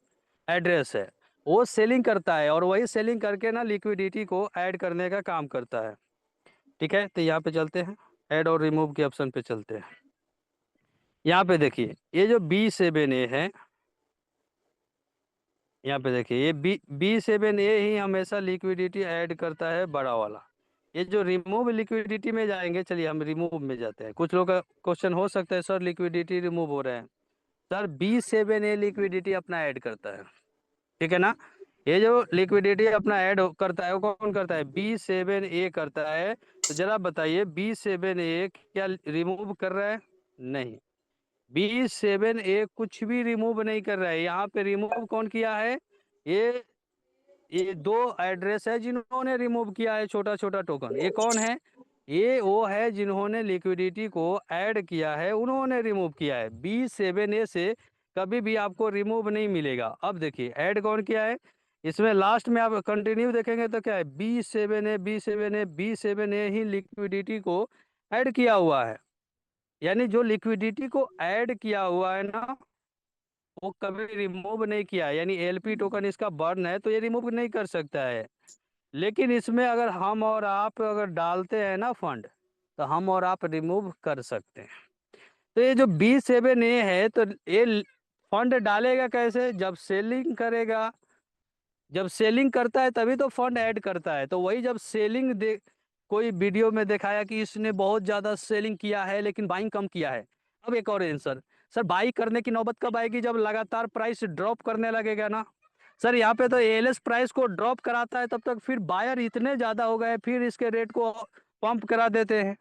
एड्रेस है, वो सेलिंग करता है, और वही सेलिंग करके ना लिक्विडिटी को ऐड करने का काम करता है। ठीक है, तो यहाँ पे चलते हैं, ऐड और रिमूव के ऑप्शन पे चलते हैं। ठीक है, तो यहाँ पे चलते हैं, ऐड और रिमूव के ऑप्शन पे चलते हैं। ठीक है, तो यहाँ पे चलते हैं, ऐड और रिमूव के ऑप्शन पे चलते हैं। ठीक है, तो यहाँ पे चलते हैं, ऐड और रिमूव के ऑप्शन पे चलते हैं। ठीक है, तो यहाँ पे चलते हैं, ऐड और रिमूव के ऑप्शन पे चलते हैं। ठीक है, तो यहाँ पे चलते हैं, यहाँ पे देखिए ये जो B7A है, यहाँ पे देखिए ये B7A ही हमेशा लिक्विडिटी ऐड करता है, बड़ा वाला। ये जो रिमूव लिक्विडिटी में जाएंगे, चलिए हम रिमूव में जाते हैं। कुछ लोग का क्वेश्चन हो सकता है सर लिक्विडिटी रिमूव हो रहा है। सर B7A लिक्विडिटी अपना ऐड करता है, ठीक है ना। ये जो लिक्विडिटी अपना ऐड करता है वो कौन करता है? B7A करता है। तो जरा बताइए B7A क्या रिमूव कर रहा है? नहीं, B7A कुछ भी रिमूव नहीं कर रहा है। यहाँ पे रिमूव कौन किया है? ये ये दो एड्रेस है जिन्होंने रिमूव किया है छोटा छोटा टोकन। ये कौन है? ये वो है जिन्होंने लिक्विडिटी को ऐड किया है, उन्होंने रिमूव किया है। B7A से कभी भी आपको रिमूव नहीं मिलेगा। अब देखिए ऐड कौन किया है, इसमें लास्ट में आप कंटिन्यू देखेंगे तो क्या है? B7A ही लिक्विडिटी को ऐड किया हुआ है। यानी जो लिक्विडिटी को ऐड किया हुआ है ना, वो कभी रिमूव नहीं किया है। यानी LP टोकन इसका बर्न है तो ये रिमूव नहीं कर सकता है। लेकिन इसमें अगर हम और आप अगर डालते हैं ना फंड, तो हम और आप रिमूव कर सकते हैं। तो ये जो B7A है, तो ये फंड डालेगा कैसे? जब सेलिंग करेगा। जब सेलिंग करता है तभी तो फंड ऐड करता है। तो वही जब सेलिंग दे, कोई वीडियो में दिखाया कि इसने बहुत ज्यादा सेलिंग किया है लेकिन बाइंग कम किया है। अब एक और आंसर, सर बाई करने की नौबत कब आएगी? जब लगातार प्राइस ड्रॉप करने लगेगा ना। सर यहाँ पे तो ALS प्राइस को ड्रॉप कराता है, तब तक फिर बायर इतने ज्यादा हो गए, फिर इसके रेट को पंप करा देते हैं।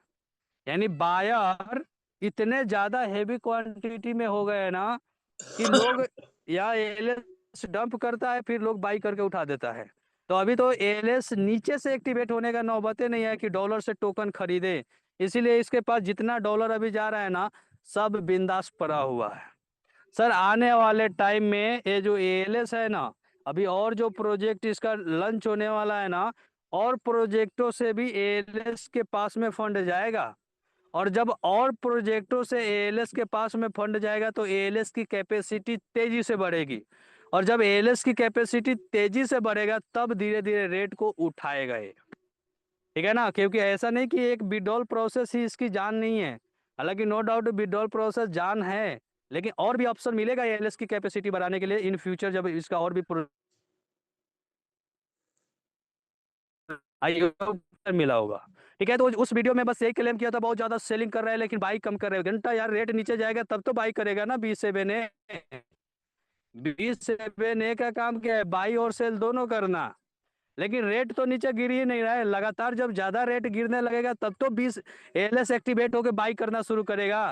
यानी बायर इतने ज्यादा हेवी क्वांटिटी में हो गए ना कि लोग, या ALS डंप करता है फिर लोग बाई करके उठा देता है। तो अभी तो ALS नीचे से एक्टिवेट होने का नौबत नहीं है कि डॉलर से टोकन खरीदे। इसीलिए इसके पास जितना डॉलर अभी जा रहा है ना, सब बिंदास पड़ा हुआ है। सर आने वाले टाइम में ये जो ALS है ना, अभी और जो प्रोजेक्ट इसका लंच होने वाला है ना, और प्रोजेक्टों से भी ALS के पास में फंड जाएगा। और जब और प्रोजेक्टों से ALS के पास में फंड जाएगा तो ALS की कैपेसिटी तेजी से बढ़ेगी। और जब ALS की कैपेसिटी तेजी से बढ़ेगा तब धीरे धीरे रेट को उठाएगा ये, ठीक है ना। क्योंकि ऐसा नहीं कि एक विड्रॉल प्रोसेस ही इसकी जान नहीं है। हालांकि नो डाउट विड्रॉल प्रोसेस जान है, लेकिन और भी ऑप्शन मिलेगा ALS की कैपेसिटी बढ़ाने के लिए इन फ्यूचर, जब इसका और भी मिला होगा। ठीक है, तो उस वीडियो में बस यही क्लेम किया था बहुत ज्यादा सेलिंग कर रहा है लेकिन बाई कम कर रहे हैं। घंटा यार रेट नीचे जाएगा तब तो बाई करेगा ना B7A। B7A का काम क्या है? बाई और सेल दोनों करना। लेकिन रेट तो नीचे गिर ही नहीं रहा है। लगातार जब ज्यादा रेट गिरने लगेगा तब तो ALS एक्टिवेट होकर बाई करना शुरू करेगा।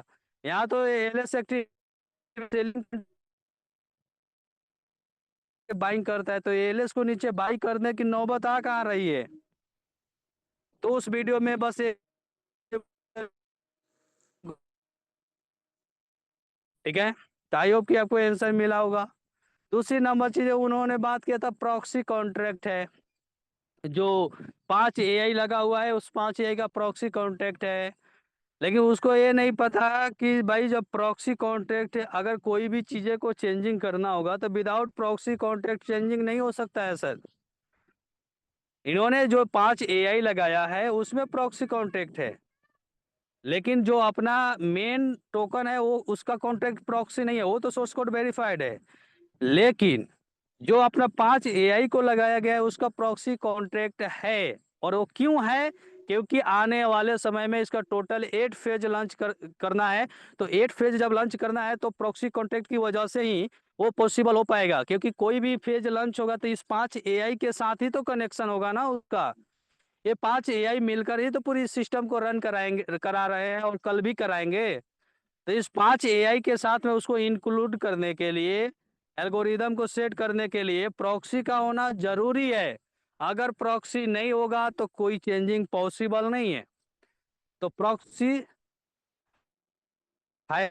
यहाँ तो ALS एक्टिवेट बाइंग करता है, तो ALS को नीचे बाई करने की नौबत आ कहाँ रही है? तो उस वीडियो में बस ठीक है, तो आई होप कि आपको आंसर मिला होगा। दूसरी नंबर चीज उन्होंने बात किया था प्रॉक्सी कॉन्ट्रैक्ट है। जो 5 AI लगा हुआ है, उस 5 AI का प्रॉक्सी कॉन्ट्रैक्ट है। लेकिन उसको ये नहीं पता कि भाई जब प्रॉक्सी कॉन्ट्रैक्ट अगर कोई भी चीजें को चेंजिंग करना होगा तो विदाउट प्रॉक्सी कॉन्ट्रैक्ट चेंजिंग नहीं हो सकता है सर। इन्होंने जो 5 AI लगाया है उसमें प्रॉक्सी कॉन्ट्रैक्ट है, लेकिन जो अपना मेन टोकन है वो उसका कॉन्ट्रैक्ट प्रॉक्सी नहीं है, वो तो सोर्स कोड वेरीफाइड है। लेकिन जो अपना 5 AI को लगाया गया है उसका प्रॉक्सी कॉन्ट्रैक्ट है। और वो क्यों है? क्योंकि आने वाले समय में इसका टोटल 8 फेज लॉन्च करना है। तो 8 फेज जब लॉन्च करना है तो प्रॉक्सी कॉन्ट्रैक्ट की वजह से ही वो पॉसिबल हो पाएगा। क्योंकि कोई भी फेज लॉन्च होगा तो इस 5 AI के साथ ही तो कनेक्शन होगा ना उसका। ये 5 AI मिलकर ही तो पूरी सिस्टम को रन कराएंगे, करा रहे हैं और कल भी कराएंगे। तो इस 5 AI के साथ में उसको इंक्लूड करने के लिए, एल्गोरिदम को सेट करने के लिए प्रॉक्सी का होना जरूरी है। अगर प्रॉक्सी नहीं होगा तो कोई चेंजिंग पॉसिबल नहीं है। तो प्रॉक्सी है,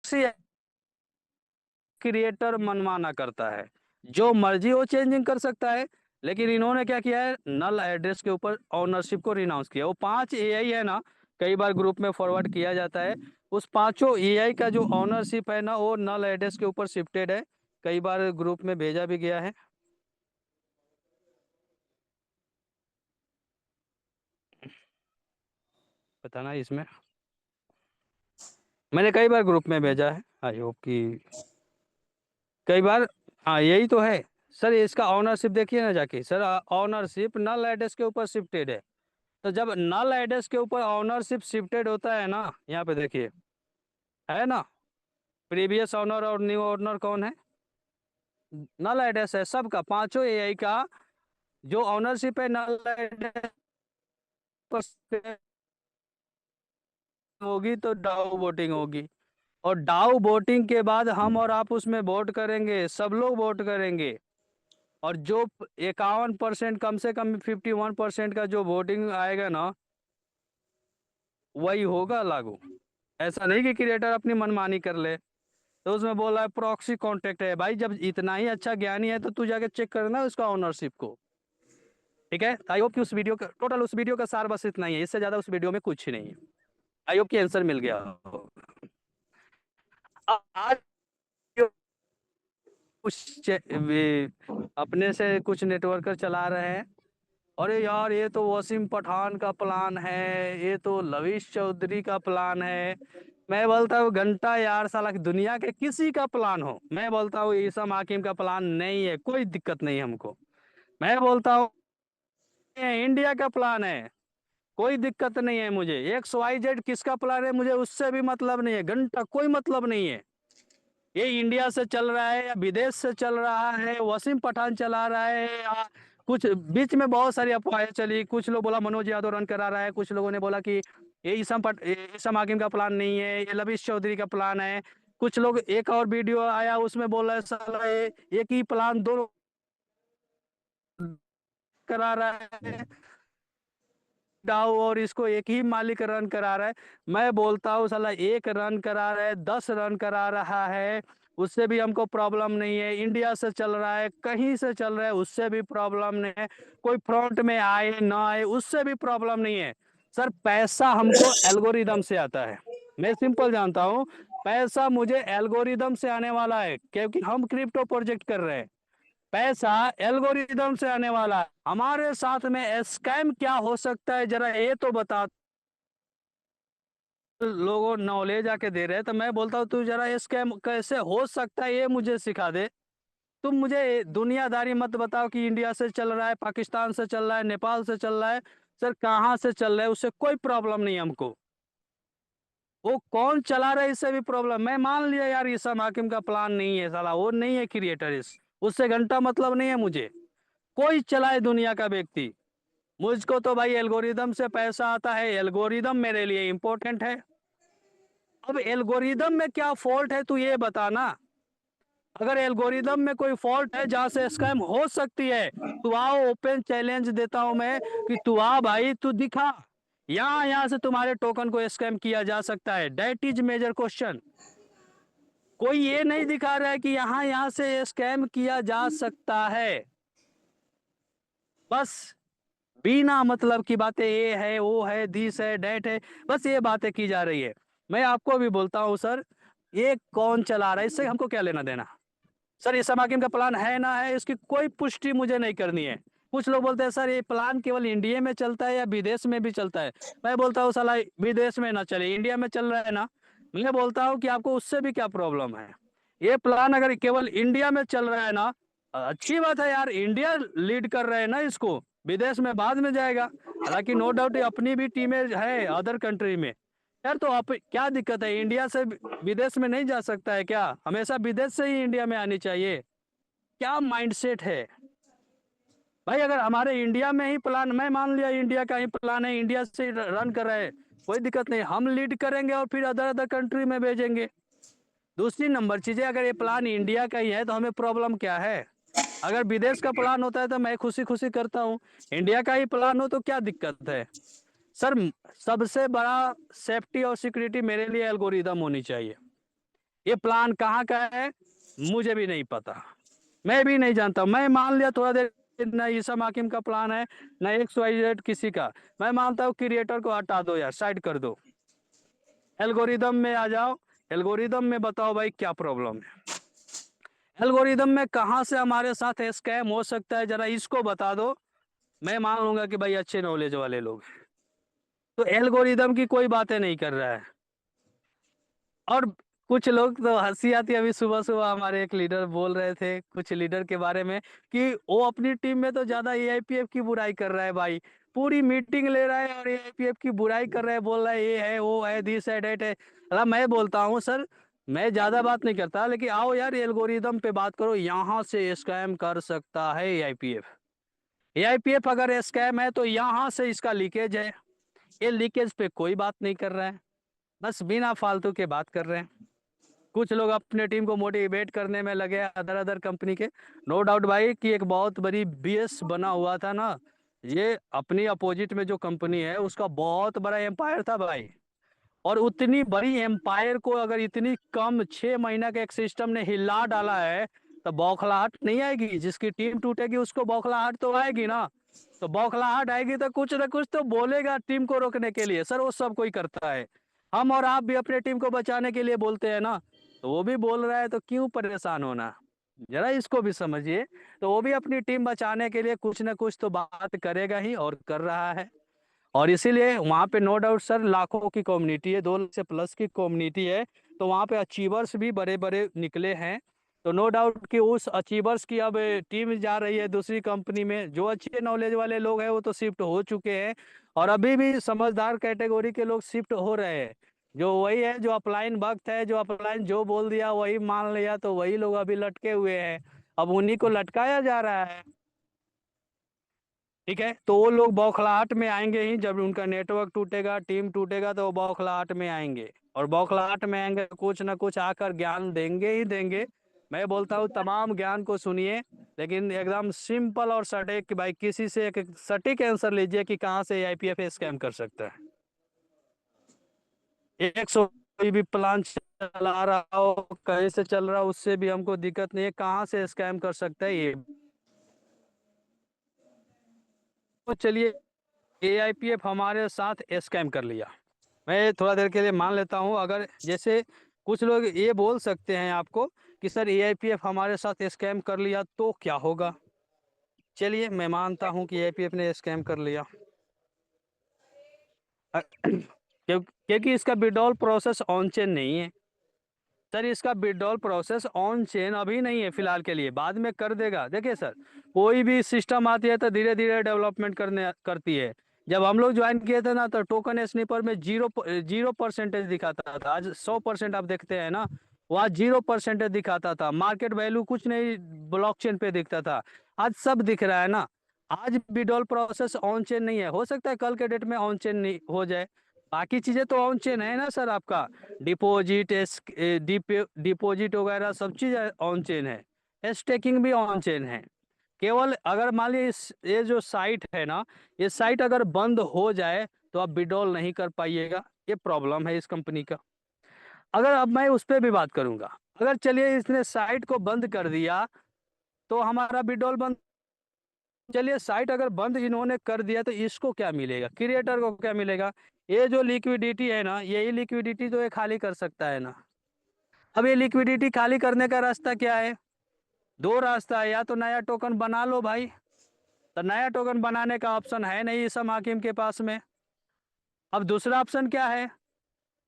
प्रॉक्सी क्रिएटर मनमाना करता है, जो मर्जी वो चेंजिंग कर सकता है। लेकिन इन्होंने क्या किया है, नल एड्रेस के ऊपर ऑनरशिप को रिनाउंस किया। वो 5 AI है ना, कई बार ग्रुप में फॉरवर्ड किया जाता है। उस 5 AI का जो ऑनरशिप है ना, वो नल एड्रेस के ऊपर शिफ्टेड है। कई बार ग्रुप में भेजा भी गया है। बताना इसमें। मैंने कई बार ग्रुप में भेजा है, आई होप कि कई बार। हाँ यही तो है सर, इसका ऑनरशिप देखिए ना जाके सर, ऑनरशिप नल एड्रेस के ऊपर शिफ्टेड है। तो जब नल एड्रेस के ऊपर ऑनरशिप शिफ्टेड होता है ना, यहाँ पे देखिए है ना, प्रीवियस ऑनर और न्यू ऑनर कौन है, नल एड्रेस है सबका, पांचों एआई का जो ऑनरशिप है नल एड्रेस पर होगी तो डाउ वोटिंग होगी। और डाउ वोटिंग के बाद हम और आप उसमें वोट करेंगे, सब लोग वोट करेंगे। और जो 51% कम से कम 51% का जो वोटिंग आएगा ना, वही होगा लागू। ऐसा नहीं कि क्रिएटर अपनी मनमानी कर ले। तो उसमें बोला है प्रॉक्सी कॉन्टेक्ट है, भाई जब इतना ही अच्छा ज्ञानी है तो तू जाके चेक करना उसका ओनरशिप को। ठीक है, आई होप कि उस वीडियो का टोटल, उस वीडियो का सार बस इतना ही है, इससे ज्यादा उस वीडियो में कुछ नहीं है। आई होप कि आंसर मिल गया हो। आज कुछ अपने से कुछ नेटवर्कर चला रहे हैं, अरे यार ये तो वसीम पठान का प्लान है, ये तो लविश चौधरी का प्लान है। मैं बोलता हूँ घंटा यार, साला दुनिया के किसी का प्लान हो, मैं बोलता हूँ ईसा हाकिम का प्लान नहीं है, कोई दिक्कत नहीं है हमको। मैं बोलता हूँ इंडिया का प्लान है, कोई दिक्कत नहीं है मुझे। XYZ किसका प्लान है मुझे उससे भी मतलब नहीं है, घंटा कोई मतलब नहीं है। ये इंडिया से चल रहा है या विदेश से चल रहा है, वसीम पठान चला रहा है या कुछ बीच में बहुत सारी अफवाहें चली। कुछ लोग बोला मनोज यादव रन करा रहा है, कुछ लोगों ने बोला कि ये ईसम हाकिम का प्लान नहीं है, ये लविश चौधरी का प्लान है। कुछ लोग, एक और वीडियो आया उसमें बोल रहा है साला ये एक ही प्लान दोनों करा रहा है, डाउ और इसको एक ही मालिक रन करा रहा है। मैं बोलता हूँ साला एक रन करा रहा है, 10 रन करा रहा है, उससे भी हमको प्रॉब्लम नहीं है। इंडिया से चल रहा है, कहीं से चल रहा है, उससे भी प्रॉब्लम नहीं है। कोई फ्रंट में आए ना आए उससे भी प्रॉब्लम नहीं है। सर पैसा हमको एल्गोरिदम से आता है, मैं सिंपल जानता हूँ। पैसा मुझे एल्गोरिदम से आने वाला है, क्योंकि हम क्रिप्टो प्रोजेक्ट कर रहे हैं। पैसा एल्गोरिदम से आने वाला है। हमारे साथ में स्कैम क्या हो सकता है जरा ये तो बता। लोगों नॉलेज आके दे रहे हैं, तो मैं बोलता हूँ तू जरा स्कैम कैसे हो सकता है ये मुझे सिखा दे। तुम मुझे दुनियादारी मत बताओ कि इंडिया से चल रहा है, पाकिस्तान से चल रहा है, नेपाल से चल रहा है। सर कहाँ से चल रहा है उससे कोई प्रॉब्लम नहीं है हमको, वो कौन चला रहा है इससे भी प्रॉब्लम। मैं मान लिया यार ईसा हाकिम का प्लान नहीं है, साला वो नहीं है क्रिएटर, इस उससे घंटा मतलब नहीं है मुझे। कोई चलाए दुनिया का व्यक्ति, मुझको तो भाई एल्गोरिदम से पैसा आता है, एल्गोरिदम मेरे लिए इंपॉर्टेंट है। अब एल्गोरिदम में क्या फॉल्ट है तू ये बताना। अगर एल्गोरिदम में कोई फॉल्ट है जहां से स्कैम हो सकती है, तू आओ, ओपन चैलेंज देता हूं मैं कि तू आ भाई, तू दिखा यहाँ से तुम्हारे टोकन को स्कैम किया जा सकता है। That is major question. कोई ये नहीं दिखा रहा है कि यहाँ से स्कैम किया जा सकता है। बस बिना मतलब की बातें, ये है वो है दिस है डेट है, बस ये बातें की जा रही है। मैं आपको भी बोलता हूँ सर, ये कौन चला रहा है इससे हमको क्या लेना देना। सर ये समागम का प्लान है ना है, इसकी कोई पुष्टि मुझे नहीं करनी है। कुछ लोग बोलते हैं सर ये प्लान केवल इंडिया में चलता है या विदेश में भी चलता है। मैं बोलता हूँ साला विदेश में ना चले, इंडिया में चल रहा है ना। मैं बोलता हूँ कि आपको उससे भी क्या प्रॉब्लम है। ये प्लान अगर केवल इंडिया में चल रहा है ना, अच्छी बात है यार, इंडिया लीड कर रहे हैं ना इसको, विदेश में बाद में जाएगा। हालांकि नो डाउट अपनी भी टीमें है अदर कंट्री में। यार तो आप क्या दिक्कत है, इंडिया से विदेश में नहीं जा सकता है क्या, हमेशा विदेश से ही इंडिया में आनी चाहिए। क्या माइंडसेट है भाई। अगर हमारे इंडिया में ही प्लान, मैं मान लिया इंडिया का ही प्लान है, इंडिया से रन कर रहे हैं, कोई दिक्कत नहीं, हम लीड करेंगे और फिर अदर अदर कंट्री में भेजेंगे। दूसरी नंबर चीज है, अगर ये प्लान इंडिया का ही है तो हमें प्रॉब्लम क्या है। अगर विदेश का प्लान होता है तो मैं खुशी खुशी करता हूँ, इंडिया का ही प्लान हो तो क्या दिक्कत है। सर सबसे बड़ा सेफ्टी और सिक्योरिटी मेरे लिए एल्गोरिदम होनी चाहिए। ये प्लान कहाँ का है मुझे भी नहीं पता, मैं भी नहीं जानता। मैं मान लिया थोड़ा देर, न ईसा हाकिम का प्लान है न XYZ किसी का। मैं मानता हूँ क्रिएटर को हटा दो यार, साइड कर दो, एल्गोरिदम में आ जाओ। एल्गोरिदम में बताओ भाई क्या प्रॉब्लम है, एल्गोरिदम में कहाँ से हमारे साथ स्कैम हो सकता है, जरा इसको बता दो। मैं मान लूंगा कि भाई अच्छे नॉलेज वाले लोग हैं। तो एल्गोरिदम की कोई बातें नहीं कर रहा है। और कुछ लोग तो हंसी आती है, अभी सुबह सुबह हमारे एक लीडर बोल रहे थे कुछ लीडर के बारे में कि वो अपनी टीम में तो ज्यादा एआईपीएफ की बुराई कर रहा है भाई। पूरी मीटिंग ले रहा है और एआईपीएफ की बुराई कर रहा है, बोल रहा है ये है वो है दिस है डेट है। अला मैं बोलता हूँ सर, मैं ज्यादा बात नहीं करता, लेकिन आओ यार एल्गोरिदम पे बात करो, यहाँ से स्कैम कर सकता है एआईपीएफ। एआईपीएफ अगर स्कैम है तो यहाँ से इसका लीकेज है। ये लीकेज पे कोई बात नहीं कर रहा है, बस बिना फालतू के बात कर रहे हैं। कुछ लोग अपने टीम को मोटिवेट करने में लगे अदर अदर कंपनी के। नो डाउट भाई कि एक बहुत बड़ी बीएस बना हुआ था ना, ये अपनी अपोजिट में जो कंपनी है उसका बहुत बड़ा एम्पायर था भाई। और उतनी बड़ी एम्पायर को अगर इतनी कम 6 महीना के एक सिस्टम ने हिला डाला है, तो बौखलाहट नहीं आएगी? जिसकी टीम टूटेगी उसको बौखलाहट तो आएगी ना। तो बौखलाहट आएगी तो कुछ ना कुछ तो बोलेगा टीम को रोकने के लिए। सर वो सब कोई करता है, हम और आप भी अपने टीम को बचाने के लिए बोलते हैं ना। तो वो भी बोल रहा है तो क्यों परेशान होना, जरा इसको भी समझिए। तो वो भी अपनी टीम बचाने के लिए कुछ ना कुछ तो बात करेगा ही और कर रहा है। और इसीलिए वहाँ पे नो डाउट सर लाखों की कम्युनिटी है, 2 लाख से प्लस की कम्युनिटी है। तो वहाँ पे अचीवर्स भी बड़े बड़े निकले हैं। तो नो डाउट कि उस अचीवर्स की अब टीम जा रही है दूसरी कंपनी में। जो अच्छे नॉलेज वाले लोग हैं वो तो शिफ्ट हो चुके हैं, और अभी भी समझदार कैटेगरी के लोग शिफ्ट हो रहे हैं। जो वही है जो अपलाइन भक्त है, जो अपलाइन जो बोल दिया वही मान लिया, तो वही लोग अभी लटके हुए हैं। अब उन्हीं को लटकाया जा रहा है। ठीक है, तो वो लोग बौखलाहट में आएंगे ही, जब उनका नेटवर्क टूटेगा टीम टूटेगा तो वो बौखलाहट में आएंगे। और बौखलाहट में आएंगे कुछ ना कुछ आकर ज्ञान देंगे ही देंगे। मैं बोलता हूँ तमाम ज्ञान को सुनिए, लेकिन एकदम सिंपल और सटीक कि भाई किसी से एक सटीक आंसर लीजिए कि कहाँ से आईपीएफ स्कैम कर सकता है। 100 कोई भी प्लान चला रहा हो कहीं से चल रहा हो उससे भी हमको दिक्कत नहीं है, कहाँ से स्कैम कर सकता है ये। तो चलिए, एआईपीएफ हमारे साथ स्कैम कर लिया, मैं थोड़ा देर के लिए मान लेता हूँ। अगर जैसे कुछ लोग ये बोल सकते हैं आपको कि सर एआईपीएफ हमारे साथ स्कैम कर लिया तो क्या होगा। चलिए मैं मानता हूँ कि एआईपीएफ ने स्कैम कर लिया। क्योंकि इसका विड्रॉल प्रोसेस ऑन चेन नहीं है। सर इसका विड्रॉल प्रोसेस ऑन चेन अभी नहीं है फिलहाल के लिए, बाद में कर देगा। देखिए सर, कोई भी सिस्टम आती है तो धीरे धीरे डेवलपमेंट करती है। जब हम लोग ज्वाइन किए थे ना तो टोकन स्नीपर में 0% दिखाता था। आज 100% आप देखते हैं ना, वहाँ 0% दिखाता था। मार्केट वैल्यू कुछ नहीं ब्लॉकचेन पे दिखता था, आज सब दिख रहा है ना। आज विड्रॉल प्रोसेस ऑन चेन नहीं है, हो सकता है कल के डेट में ऑन चेन नहीं हो जाए। बाकी चीजें तो ऑन चेन है ना सर, आपका डिपॉजिट डिपॉजिट वगैरह सब चीज ऑन चेन है, स्टेकिंग भी ऑन चेन है। केवल अगर मान लीजिए ये जो साइट है ना, ये साइट अगर बंद हो जाए तो आप विड्रॉल नहीं कर पाइएगा, ये प्रॉब्लम है इस कंपनी का। अगर अब मैं उस पर भी बात करूंगा, अगर चलिए इसने साइट को बंद कर दिया तो हमारा विड्रॉल बंद। चलिए साइट अगर बंद इन्होंने कर दिया तो इसको क्या मिलेगा, क्रिएटर को क्या मिलेगा? ये जो लिक्विडिटी है ना, यही लिक्विडिटी तो ये खाली कर सकता है ना। अब ये लिक्विडिटी खाली करने का रास्ता क्या है? 2 रास्ता है, या तो नया टोकन बना लो भाई। तो नया टोकन बनाने का ऑप्शन है नहीं इस हाकिम के पास में। अब दूसरा ऑप्शन क्या है?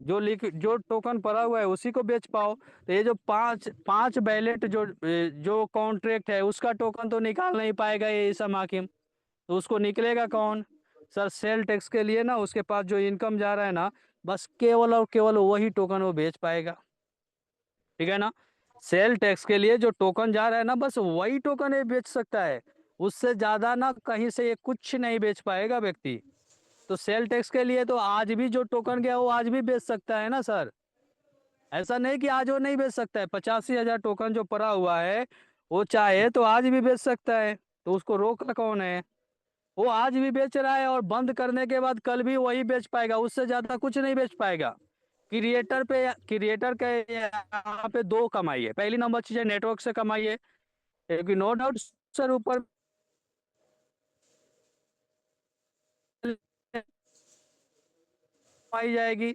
जो टोकन पड़ा हुआ है उसी को बेच पाओ। तो ये जो पांच पांच बैलेट जो कॉन्ट्रैक्ट है उसका टोकन तो निकाल नहीं पाएगा ये इस हाकिम। तो उसको निकलेगा कौन? सर सेल टैक्स के लिए ना उसके पास जो इनकम जा रहा है ना, बस केवल और केवल वही टोकन वो बेच पाएगा। ठीक है ना, सेल टैक्स के लिए जो टोकन जा रहा है ना, बस वही टोकन ये बेच सकता है। उससे ज्यादा ना कहीं से ये कुछ नहीं बेच पाएगा व्यक्ति। तो सेल टैक्स के लिए तो आज भी जो टोकन गया वो आज भी बेच सकता है ना सर। ऐसा नहीं कि आज वो नहीं बेच सकता है, 85,000 टोकन जो पड़ा हुआ है वो चाहे तो आज भी बेच सकता है। तो उसको रोका कौन है? वो आज भी बेच रहा है और बंद करने के बाद कल भी वही बेच पाएगा, उससे ज्यादा कुछ नहीं बेच पाएगा। क्रिएटर के यहाँ पे 2 कमाई है। पहली नंबर चीज है नेटवर्क से कमाई है, क्योंकि नो डाउट सर ऊपर कमाई जाएगी।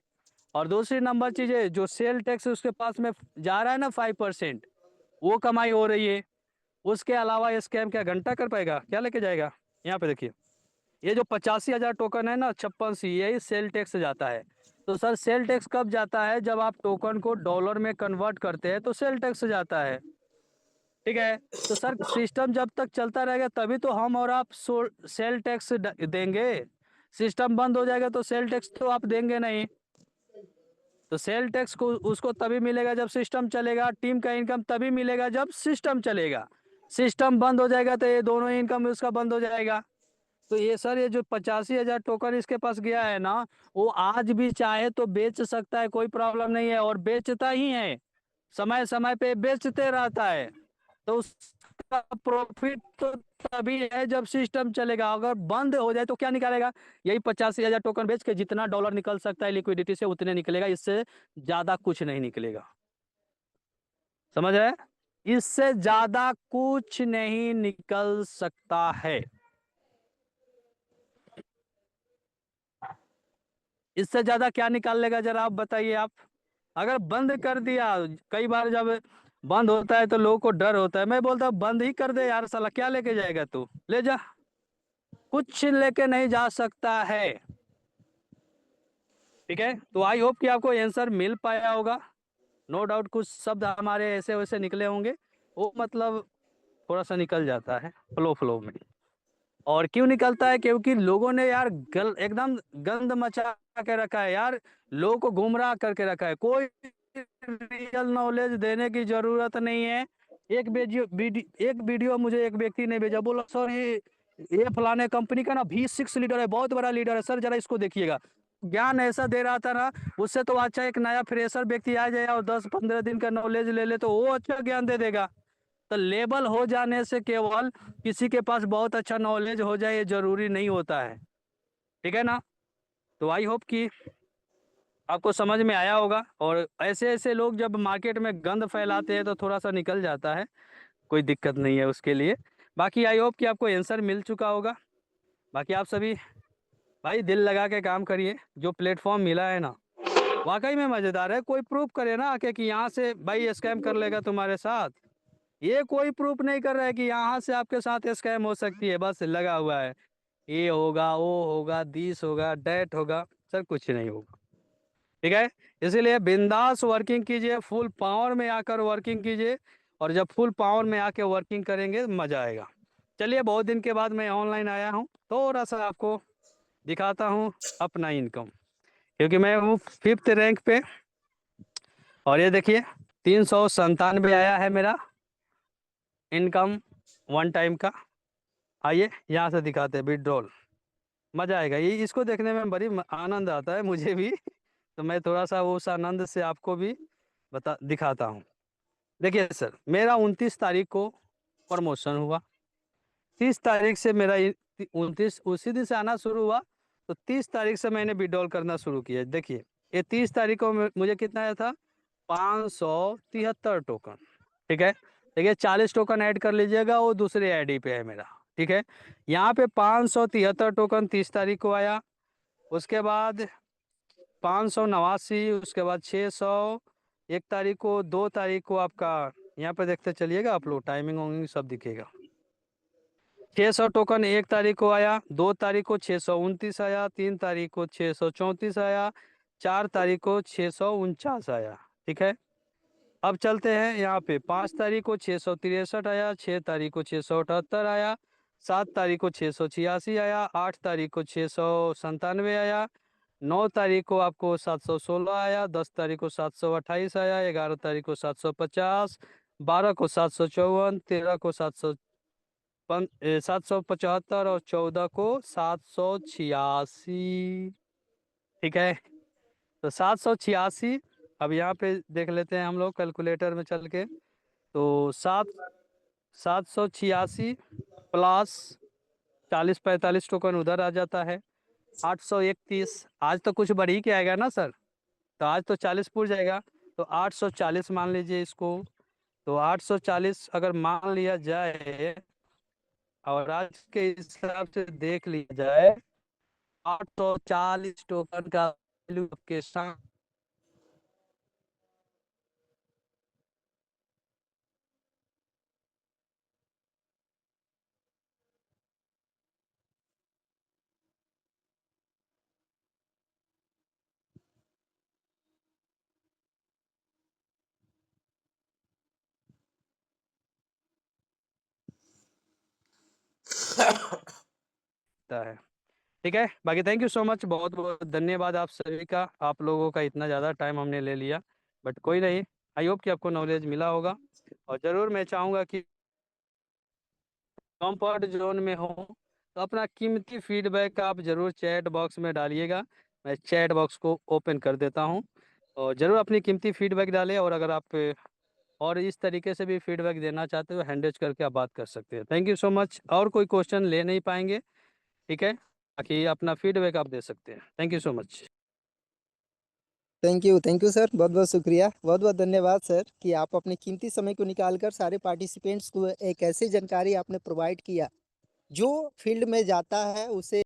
और दूसरी नंबर चीज है जो सेल टैक्स उसके पास में जा रहा है ना 5%, वो कमाई हो रही है। उसके अलावा ये स्कैम क्या घंटा कर पाएगा? क्या लेके जाएगा? यहाँ पे देखिए, ये जो 85,000 टोकन है ना 56C, यही सेल टैक्स जाता है। तो सर सेल टैक्स कब जाता है? जब आप टोकन को डॉलर में कन्वर्ट करते हैं तो सेल टैक्स जाता है। ठीक है। तो सर सिस्टम जब तक चलता रहेगा तभी तो हम और आप सेल टैक्स देंगे। सिस्टम बंद हो जाएगा तो सेल टैक्स तो आप देंगे नहीं। तो सेल टैक्स को उसको तभी मिलेगा जब सिस्टम चलेगा, टीम का इनकम तभी मिलेगा जब सिस्टम चलेगा। सिस्टम बंद हो जाएगा तो ये दोनों इनकम उसका बंद हो जाएगा। तो ये सर ये जो 85,000 टोकन इसके पास गया है ना, वो आज भी चाहे तो बेच सकता है, कोई प्रॉब्लम नहीं है, और बेचता ही है, समय समय पे बेचते रहता है। तो उसका प्रॉफिट तो तभी है जब सिस्टम चलेगा। अगर बंद हो जाए तो क्या निकालेगा? यही 85,000 टोकन बेच के जितना डॉलर निकल सकता है लिक्विडिटी से उतने निकलेगा, इससे ज्यादा कुछ नहीं निकलेगा। समझ रहे? इससे ज्यादा कुछ नहीं निकल सकता है। इससे ज्यादा क्या निकाल लेगा जरा आप बताइए। आप अगर बंद कर दिया, कई बार जब बंद होता है तो लोगों को डर होता है, मैं बोलता हूँ बंद ही कर दे यार, साला क्या लेके जाएगा तू, ले जा, कुछ लेके नहीं जा सकता है। ठीक है। तो आई होप कि आपको आंसर मिल पाया होगा। नो डाउट कुछ शब्द हमारे ऐसे वैसे निकले होंगे, वो मतलब थोड़ा सा निकल जाता है फ्लो फ्लो में। और क्यों निकलता है? क्योंकि लोगों ने यार एकदम गंद मचा के रखा है यार, लोगों को गुमराह करके रखा है। कोई रियल नॉलेज देने की जरूरत नहीं है। एक वीडियो मुझे एक व्यक्ति ने भेजा, बोला सर ये फलाने कंपनी का ना V6 लीडर है, बहुत बड़ा लीडर है सर, जरा इसको देखिएगा। ज्ञान ऐसा दे रहा था ना, उससे तो अच्छा एक नया फ्रेशर व्यक्ति आ जाए और 10-15 दिन का नॉलेज ले ले तो वो अच्छा ज्ञान दे देगा। तो लेबल हो जाने से केवल किसी के पास बहुत अच्छा नॉलेज हो जाए ये जरूरी नहीं होता है। ठीक है ना? तो आई होप कि आपको समझ में आया होगा। और ऐसे ऐसे लोग जब मार्केट में गंद फैलाते हैं तो थोड़ा सा निकल जाता है, कोई दिक्कत नहीं है उसके लिए। बाकी आई होप कि आपको आंसर मिल चुका होगा। बाकी आप सभी भाई दिल लगा के काम करिए। जो प्लेटफॉर्म मिला है ना वाकई में मजेदार है। कोई प्रूफ करे ना आके कि यहाँ से भाई स्कैम कर लेगा तुम्हारे साथ, ये कोई प्रूफ नहीं कर रहा है कि यहाँ से आपके साथ स्कैम हो सकती है। बस लगा हुआ है, ये होगा, वो होगा, दिस होगा, डेट होगा, सर कुछ नहीं होगा। ठीक है। इसीलिए बिंदास वर्किंग कीजिए, फुल पावर में आकर वर्किंग कीजिए। और जब फुल पावर में आके वर्किंग करेंगे मजा आएगा। चलिए, बहुत दिन के बाद मैं ऑनलाइन आया हूँ, थोड़ा सा आपको दिखाता हूँ अपना इनकम, क्योंकि मैं हूँ 5th रैंक पे। और ये देखिए 397 आया है मेरा इनकम वन टाइम का। आइए यहाँ से दिखाते हैं विड्रॉल। मजा आएगा, ये इसको देखने में बड़ी आनंद आता है मुझे भी। तो मैं थोड़ा सा उस आनंद से आपको भी बता दिखाता हूँ। देखिए सर, मेरा 29 तारीख को प्रमोशन हुआ। 30 तारीख से मेरा 29 उसी दिन से आना शुरू हुआ। तो 30 तारीख से मैंने विड्रॉल करना शुरू किया। देखिए ये 30 तारीख को मुझे कितना आया था? 573 टोकन। ठीक है। देखिए 40 टोकन ऐड कर लीजिएगा, वो दूसरे आईडी पे है मेरा। ठीक है। यहाँ पे 573 टोकन 30 तारीख को आया। उसके बाद 589, उसके बाद 600 1 तारीख को, 2 तारीख को आपका यहाँ पे देखते चलिएगा आप लोग, टाइमिंग वाइमिंग सब दिखेगा। 600 टोकन 1 तारीख को आया, 2 तारीख को 629 आया, 3 तारीख को 634 आया, 4 तारीख को 649 आया। ठीक है। अब चलते हैं यहाँ पे 5 तारीख को 663 आया, 6 तारीख को 678 आया, 7 तारीख को 686 आया, 8 तारीख को 697 आया, 9 तारीख को आपको 716 आया, 10 तारीख को 728 आया, 11 तारीख को 750, 12 को 754, 13 को 775 और 14 को 786। ठीक है। तो 786। अब यहाँ पे देख लेते हैं हम लोग कैलकुलेटर में चल के। तो 786 प्लस 40-45 टोकन उधर आ जाता है, 831। आज तो कुछ बढ़ ही के आएगा ना सर, तो आज तो 40 पूर जाएगा। तो 840 मान लीजिए इसको। तो 840 अगर मान लिया जाए और आज के हिसाब से देख लिया जाए, 840 टोकन का वैल्यू के साथ सकता है। ठीक है, बाकी थैंक यू सो मच, बहुत बहुत धन्यवाद आप सभी का। आप लोगों का इतना ज़्यादा टाइम हमने ले लिया, बट कोई नहीं, आई होप कि आपको नॉलेज मिला होगा। और ज़रूर मैं चाहूँगा कि कंफर्ट जोन में हो तो अपना कीमती फीडबैक आप ज़रूर चैट बॉक्स में डालिएगा। मैं चैट बॉक्स को ओपन कर देता हूँ, और ज़रूर अपनी कीमती फीडबैक डालें। और अगर आप और इस तरीके से भी फीडबैक देना चाहते हो, हैंडल्स करके आप बात कर सकते हैं। Thank you so much. और कोई क्वेश्चन ले नहीं पाएंगे, ठीक है, बाकी अपना फीडबैक आप दे सकते हैं। Thank you so much. Thank you sir, बहुत बहुत शुक्रिया, बहुत बहुत धन्यवाद सर कि आप अपने कीमती समय को निकाल कर सारे पार्टिसिपेंट्स को एक ऐसी जानकारी आपने प्रोवाइड किया जो फील्ड में जाता है उसे